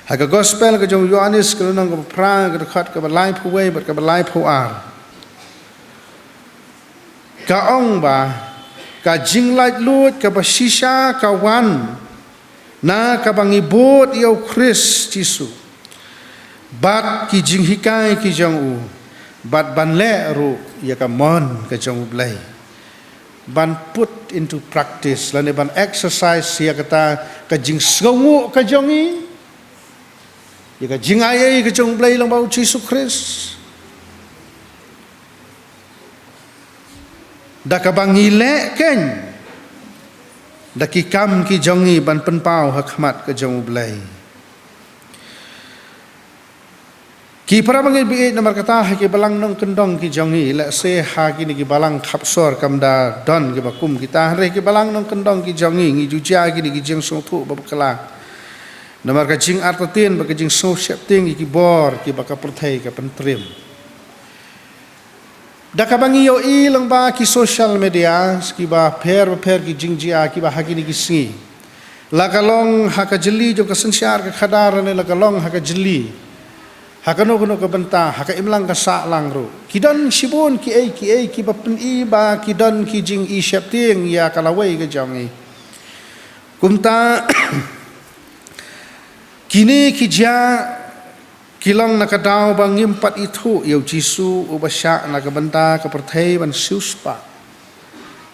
haka gospel ka jong Yohanes ka nang ka pra ka khat ka balai phu wei bat ka balai phu ar ka ong ba ka jing lait lut ka ba shisha ka wan na ka bangi bot yo Chris Jisu bat ki jing hikai ki jong u but ban le ru ya ka mon ka jong blai ban put into practice lan ban exercise ya kata ka jing sngu ka jongi ya ka jing ai ka jong blai lang bau Jesus Christ da ka bangi le ken da ki kam ki jongi ban pen pau hakmat ka jong blai ki para bangi bi nomor kata ki balang nong kendong ki jongi la se ha ki ni ki balang khapsor kamda don ki bakum kita re ki balang nong kendong ki jongi ngi juja ki ni ki jeng so thu babkala nomor ka jing artatin ba ka jing so shep ting ki bor ki ba ka perthai ka pentrim da ka bangi yo i lang ba ki social media ki ba pher ki jing jia ki ba ha ki ni ki singi la ka long ha ka jeli jo ka sansyar ka khadar ne la ka long ha ka jeli hakano kuno ka banta haka imlang ka sa lang ro kidan sibon ki ki bapen i ba kidan ki jing i shep ting ya kalawai ka jangi kumta kini ki ja kilang nakadaw bangim pat itu yo jisu ubasya na ka banta ka perthai ban siuspa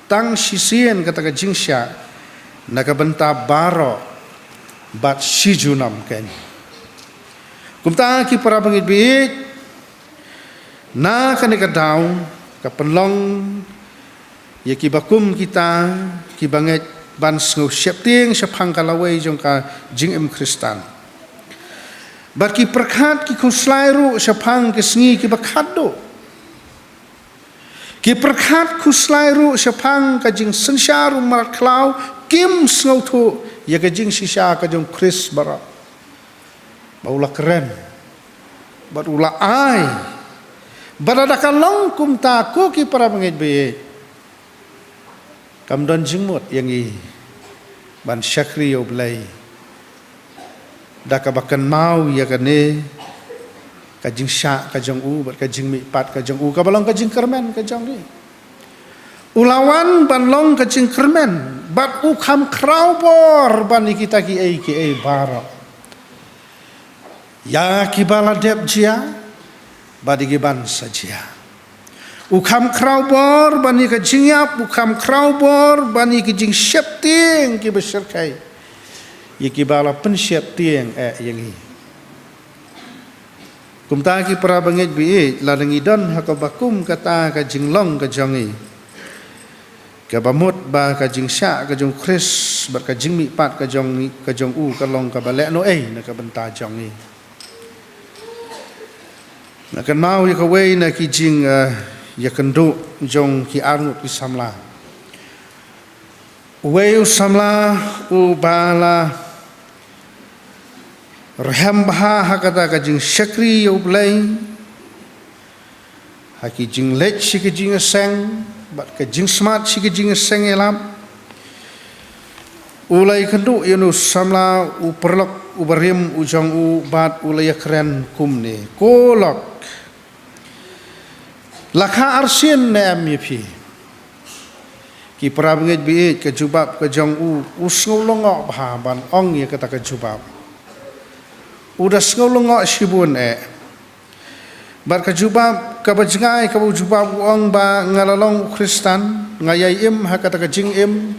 tang sisien kata ka jing sya na ka banta baro bat sijunam ken kumta ki para bangit bit na kanika daw kapenlong ya ki bakum kita ki banget ban sngo shepting shapang kalawai jong ka jing em kristan bar ki perkhat ki kuslairu shapang ki sngi ki bakhado ki perkhat kuslairu shapang ka jing sensyaru marat klau kim sngo thu ya ka jing sisha ka jong kris bara baulah keren barulah ai barada kalong kum ta ko ki para mangit be kam don jingmut yang i ban syakri yo blai da ka bakan mau ya ka ne ka jing sya ka jong u bar ka jing mi pat ka jong u ka balong ka jing kermen ka jong ni ulawan ban long ka jing kermen bat u kham krau bor ban kita ki ai bara ya kibala dep jia badi giban saja ukam krau bor bani ka jingyap ukam krau bor bani ki jing shepting ki beserkai ya kibala pen shepting yangi kumta ki para bangit bi ladangi don hakabakum kata ka jinglong ka jongi ka bamut ba ka jing sya ka jong kris bar ka jing mi pat ka jong u ka long ka balek no na ka benta jongi nakan mau ya kawai na ki jing ya kendu jong ki arnut ki samla wei samla u bala raham bah hakata ka jing syakri yo blai haki jing lech si ki jing seng bat ka jing smart si ki jing seng elam ulai kendu yanu samla u perlok u barim u jong u bat ulai keren kumne kolok lakha arsin ne ampi ki prabngej bi ke jubab ke jong u usngolongo bha ban ong ye kata ke jubab udah ngolongo sibun bar ke jubab ka bajngai ka jubab ong ba ngalalong kristan ngayai im ha kata ke jing im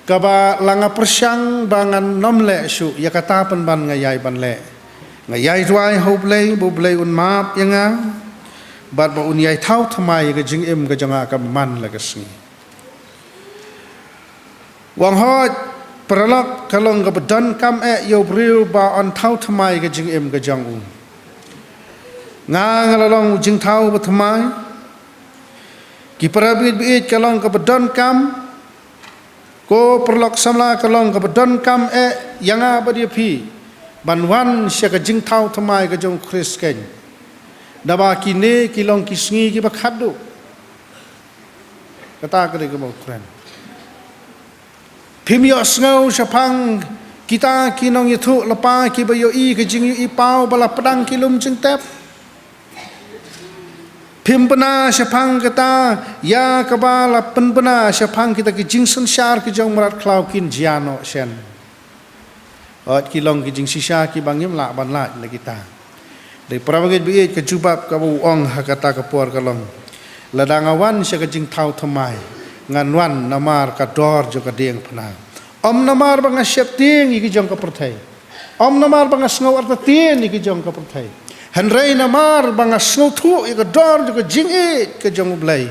ka ba langa persyang bangan nomle su ya kata pen ban ngayai ban le ngayai tuai hoblei boblei un map yanga bat ba unyai thau thamai ga jing em ga janga ka man la ga sni wang hot peralak kalong ga badan kam yo bril ba on thau thamai ga jing em ga jang nga ngalalong jing thau ba thamai ki parabit bi kalong ga badan kam ko perlak samla kalong ga badan kam yanga ba dia pi banwan sya ga jing thau thamai ga jong kris ken daba kini kilong kisngi ki bakhado kata kare ke bokran phimyo sngo shapang kita kinong yathu lapa ki bayo i ke jing i pau bala pedang kilum jing tep phimpana shapang kata ya kabala penpana shapang kita ki jing sansyar ki jong marat klau kin jiano shen ot kilong ki jing sisha ki bangim la ban la kita Dari perabangit biit ke jubab ka buong hakata ka puar kalong. Ladangawan siya ka jing tau thamai. Nganwan namar ka dor jo ka dieng pena. Om namar banga syap ting iki jong ka perthai. Om namar banga sngaw arta tien iki jong ka perthai. Henrei namar banga sngaw thu iki dor jo ka jing it ka jong ublai.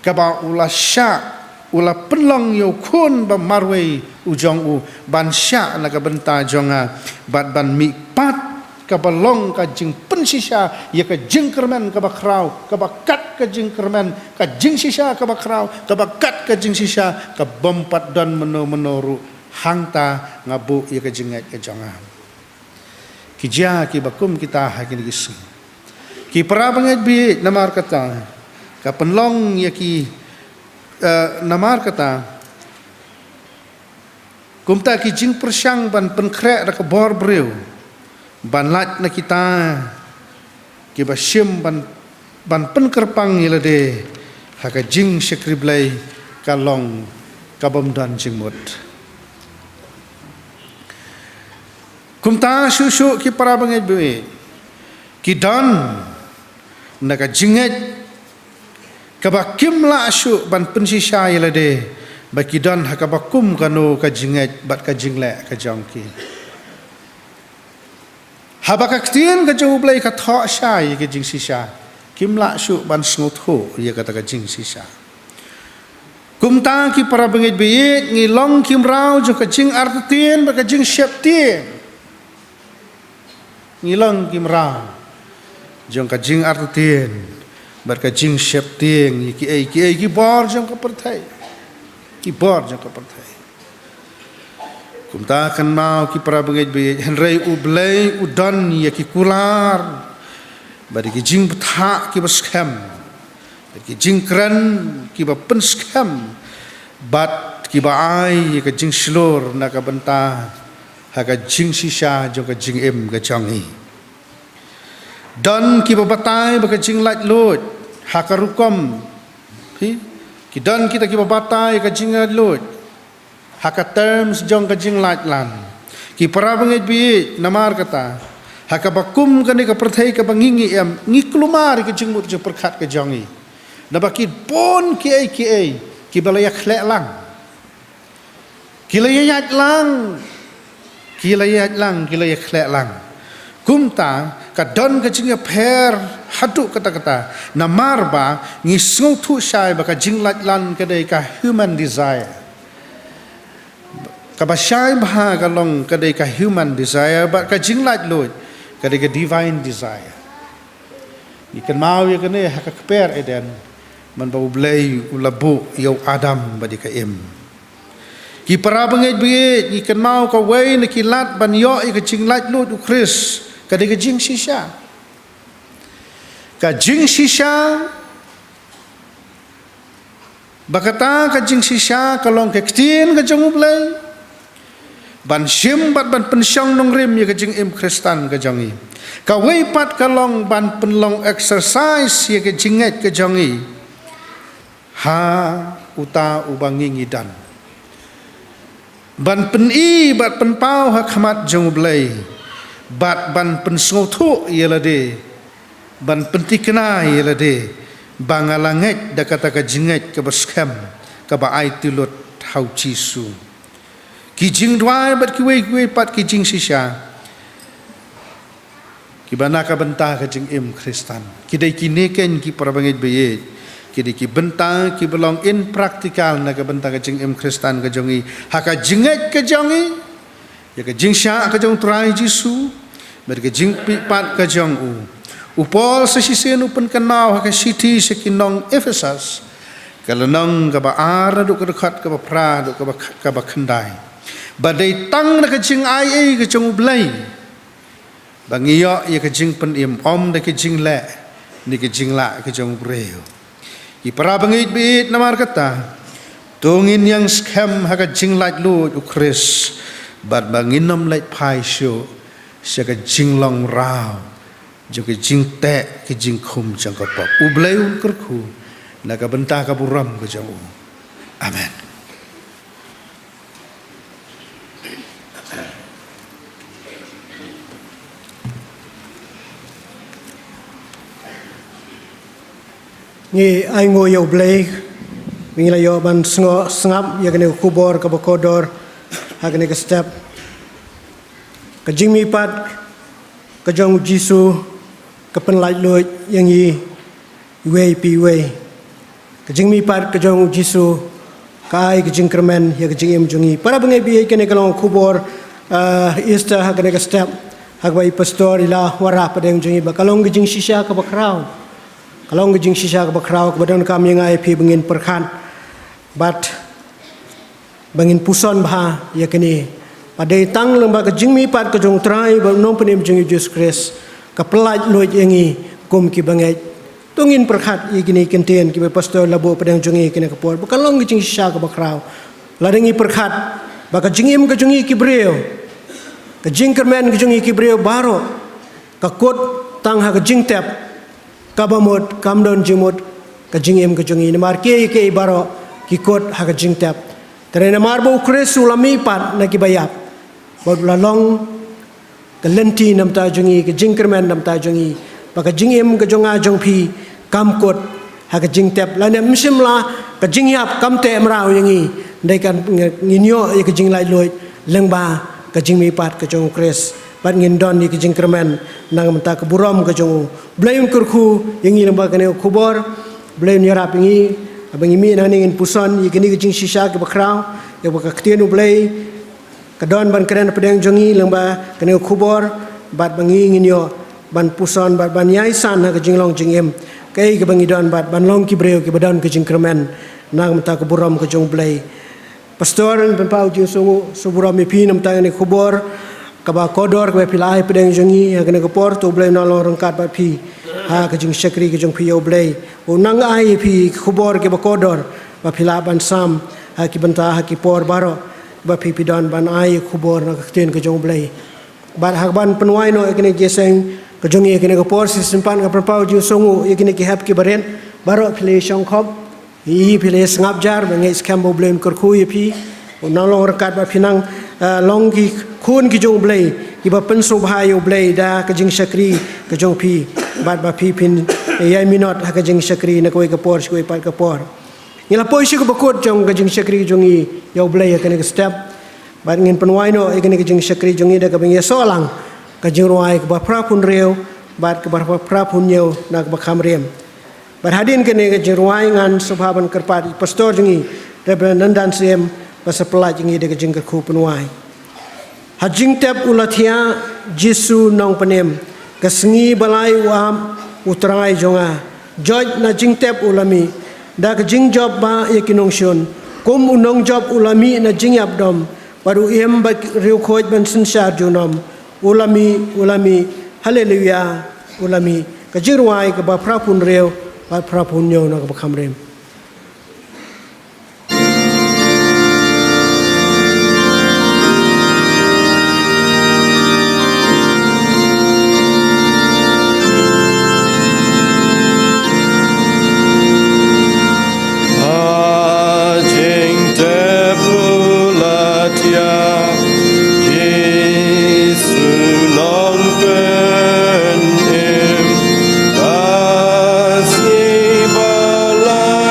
Ka ba ula syak ula penlong yo kun ba marwei ujong u ban syak na ka benta jonga bat ban mi pat ka balong ka jing pen sisa ya ka jing kermen ka ba krau ka ba kat ka jing kermen ka jing sisa ka ba krau ka ba kat ka jing sisa ka bompat dan menoru hangta ngabu ya ka jingat ka jonga ki ja ki bakum kita hakin gisi ki parabanget bi namar kata ka penlong ya ki namar kata kumta ki jing persyang ban penkrek da ka bor breu ban lat na kita ki ba syim ban penkerpang yelade haka jing sekriblai kalong kabam dan jingmut kumta susu ki para banget be ki dan na ka jinget kabakim la asu ban pensisa yelade bakidan hakabakum kanu ka jinget bat ka jingle ka jangki habaka ktien ka jong blai ka tho sai ka jing sisa kimla su ban sngot ho ya kata ka jing sisa kumta ki para bengit beit ngi long kim rau jo ka jing artien ba ka jing syap tien ngi long kim rau jo ka jing artien ba ka jing syap tien ki ki bor jo ka perthai ki bor jo ka perthai kumta kan mau ki para bengit be henrei ublei udan ya ki kular bari ki jing ptha ki baskham ki jing kran ki ba penskam bat ki ba ai ki jing slor na ka benta ha ka jing sisa jo ka jing em ka changi dan ki ba batai ba ka jing lat lot ha ka rukom ki dan kita ki ba batai ka jing lat lot haka terms jong ka jing lat lan ki para bangit bi namar kata haka bakum kani ka perthai ka bangingi em ngi klumar ki jing mut jo perkhat ka jongi na baki pon ki ki balaya khlek lang ki layat lang ki laya khlek lang kumta ka don ka jing pher hadu kata namar ba ngi sngu thu sai ba ka jing lat lan ka dei ka human desire kabashai bha kalong kadai ka human desire but ka jinglat lot kadai ka divine desire ikan mau ya kene haka kper eden man bau blai ulabu yo adam badi ka em ki para bangit bi ikan mau ka wei na kilat ban yo ka jinglat lot u chris kadai ka jing sisa bakata ka jing sisa kalong ka ktin ka jong blai ban syim bat ban pensyong nong rim ya ka jing im kristan ka jongi ka wei pat kalong ban penlong exercise ya ka jinget ka jongi ha uta ubangi ngidan ban pen i bat pen pau ha khamat jong blai bat ban pen sngotu ya lade ban pentikna ya lade bangalanget da kata ka jinget ka baskham ka ba ai tilot hau chisu ki jing dwai bat ki wei pat ki jing sisa ki bana ka benta ka jing im kristan ki dai ki neken ki para bangit be ki dai ki benta ki belong in practical na ka benta ka jing im kristan ka jongi ha ka jinget ka jongi ya ka jing sha ka jong trai jisu ber ka jing pi pat ka jong u pol sa sisen upen kanau ha ka city sa kinong Ephesus kalanong ka ba ar du ka khat ka ba pra du ka ba khandai badai tang na ka jing ai ka jong blai bangiyo ya ka jing pen im om da ka jing le ni ka jing la ka jong breo ki para bangit bit namar kata tungin yang scam ha ka jing lat lu u chris bad bangin nom lait pai sho sya ka jing long rao jo ka jing te ka jing khum jang ka pop u blai un kerku na ka benta ka buram ka jong amen. Ngi ai ngo yo blay ngi la yo ban sngap ya kene kubor ka bakodor ha kene ka step ka jingmi pat ka jong jisu ka pen lai lo yang yi way pi way ka jingmi pat ka jong jisu kai ka jingkermen ya ka jingim jongi para bengai bi kene ka long kubor Easter ha kene ka step ha bai pastor ila wara padeng jongi ba kalong ka jing shisha ka bakrau kalau ngejing sisa ke bakrau kebadan kami ngai pi bengin perkan bat bengin puson bah ya kini pada tang lemba ke jingmi pat ke jong trai ba nom penim jing Jesus Christ ke pelaj lo yengi kum ki bangai tungin perkat i kini kentien ki pastor labo padang jongi kini ke por kalau ngejing sisa ke bakrau ladengi perkat ba ke jingim ke jongi ki breu ke jingkermen ke jongi ki breu baro ke kot tang ha ke jing tep kabamot kamdon jimot kajingim kajongi namar ke baro kikot ha kajing tap terena marbo kresu lami pat na kibayap bod lalong kalenti nam ta jongi kajing kermen nam ta jongi baka jingim kajonga jongpi kamkot ha kajing tap lane msimla kajing yap kamte mrao yangi ndaikan nginyo ye kajing lai loi lengba kajing mi pat kajong kres bat ngin don ni kajing kermen nang menta keburam kajong blaim kurku yangi lembah kene kubor blaim nyarap yangi abang imi nang ngin puson yikini kajing shisha ke bakrau ya baka ktenu blai kadon ban keren pedang jongi lembah kene kubor bat bangi ngin yo ban puson bat ban yai san ha kajing long jingem kai ke bangi don bat ban long ki breu ke badan kajing kermen nang menta keburam kajong blai pastor pempau ju suburam pi nam tang ni kubor kaba kodor kaba pilai pedang jongi ha kena kepor tu blai nolong rengkat bat pi ha kajing syakri kajong pi yo blai unang ai pi kubor ke ba kodor ba pila ban sam ha ki banta ha ki por baro ba pi pidon ban ai kubor na kten kajong blai ban ha ban penwai no kena geseng kajong ye kena kepor simpan ka perpau ju songu ye kena ki hap ki baren baro pile shong khop i pile sngap jar bangai skambo blai kurku ye pi nolong rengkat ba pinang long ki khun ki jong blai ki ba pen so bha yo blai da ka jing syakri ka jong pi bat ba pi pin yai minot ha ka jing syakri na koi ka por koi pat ka por ngila poi shi ko bakot jong ka jing syakri jong i yo blai ka ne step bat ngin penwai no e ka ne ka jing syakri jong i da ka bang ye so lang ka jing ruai ka ba pra pun reu bat ka ba pra pun yo na ka ba kham rem bat hadin ka ne ka jing ruai ngan subhaban kerpat pastor jong i Reverend Nandan Siem pasal pelaj ngi de jing ka khu penwai hajing tep ulathia jisu nong penem kesengi balai wam utrai jonga joj na jing tep ulami da ka jing job ba yakinong shon kum unong job ulami na jing abdom baru em ba riu khoj ban sinsar junom ulami haleluya ulami ka jirwai ka ba prapun reu ba prapun nyo na ka khamrem Balai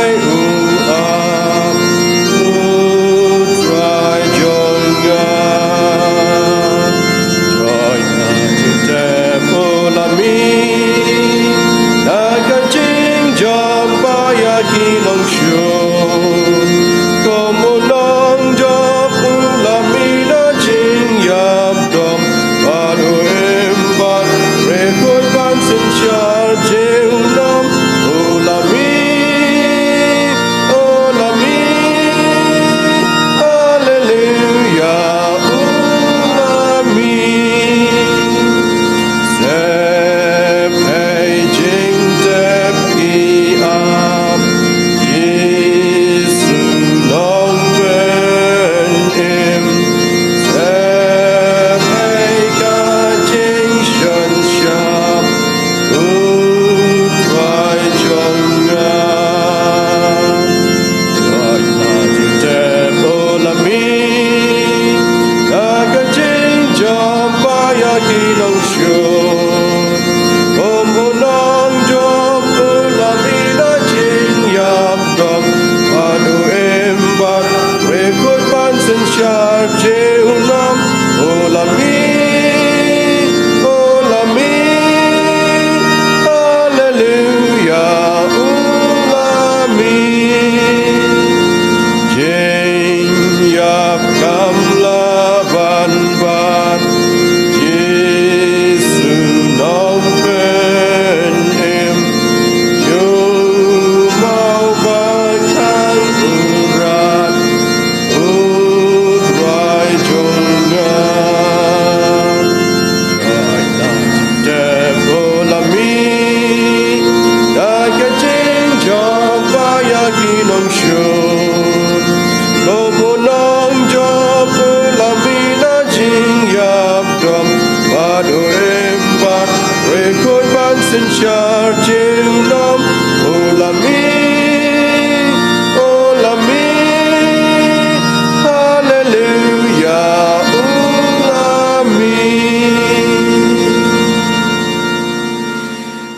Arjunam Ulami Ulami Hallelujah Ulami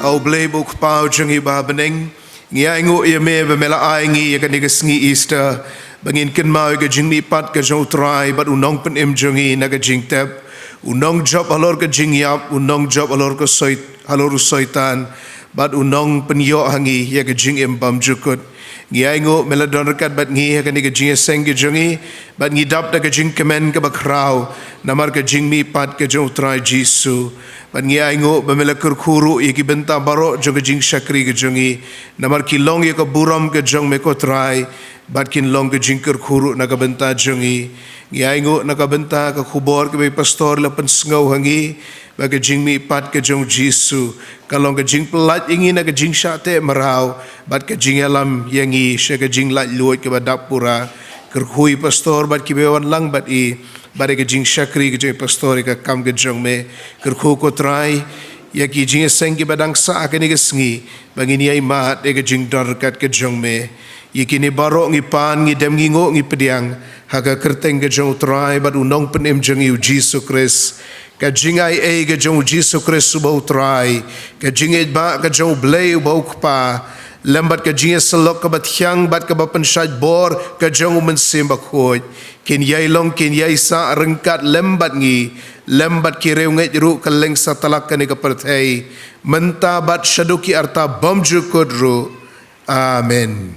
Au blei buk pau jungi ba beneng ngia ingo ye me be mela ai ngi ye kan ngi Easter bangin ken mau ga jing pat ga jo try but unong pen em jungi na ga jing tep unong job alor ga jing yap unong job alor ga soit halor soitan but unong pen yo hangi ye ga jing em bam jukut ngia ingo mela don rekat bat ngi ye kan ga jing seng ga jungi but ngi dap da ga jing kemen ga bakrau namar ga jing mi pat ga jo try Jisu Ban ngia ingo bamela kurkuru iki benta baro joga jing shakri ke jongi namar ki long ye ka buram ke jong me ko try bat kin long ke jing kurkuru na ka benta jongi ngia ingo na ka benta ka khubor ke be pastor la pen sngau hangi ba ke jing mi pat ke jong Jisu ka long ke jing pelat ingi na ke jing shate marau bat ke jing alam yangi she ke jing lat luot ke badap pura kurkhui pastor bat ki be wan lang bat I bare ke jing shakri ke jing pastor ka kam ke jong me kerkho ko try ya ki jing seng ke badang sa ke ni ke sngi bangin yai mat ke jing dor kat ke jong me ye ki ni baro ngi pan ngi dem ngi ngo ngi pediang ha ka kerteng ke jong try bad unong pen em jong yu Jesus Christ ka jing ai ke jong Jesus Christ bo try ka jing e ba ka jong blay bo pa lembat ka jing selok ka bat hyang bat ka bapen shaj bor ka jong men sim ba khoj kin yai long kin yai sa rengkat lembat ngi lembat ki reu ngai ru ka leng sa talak ka ni ka perthei menta bat shaduki arta bamju kodru amen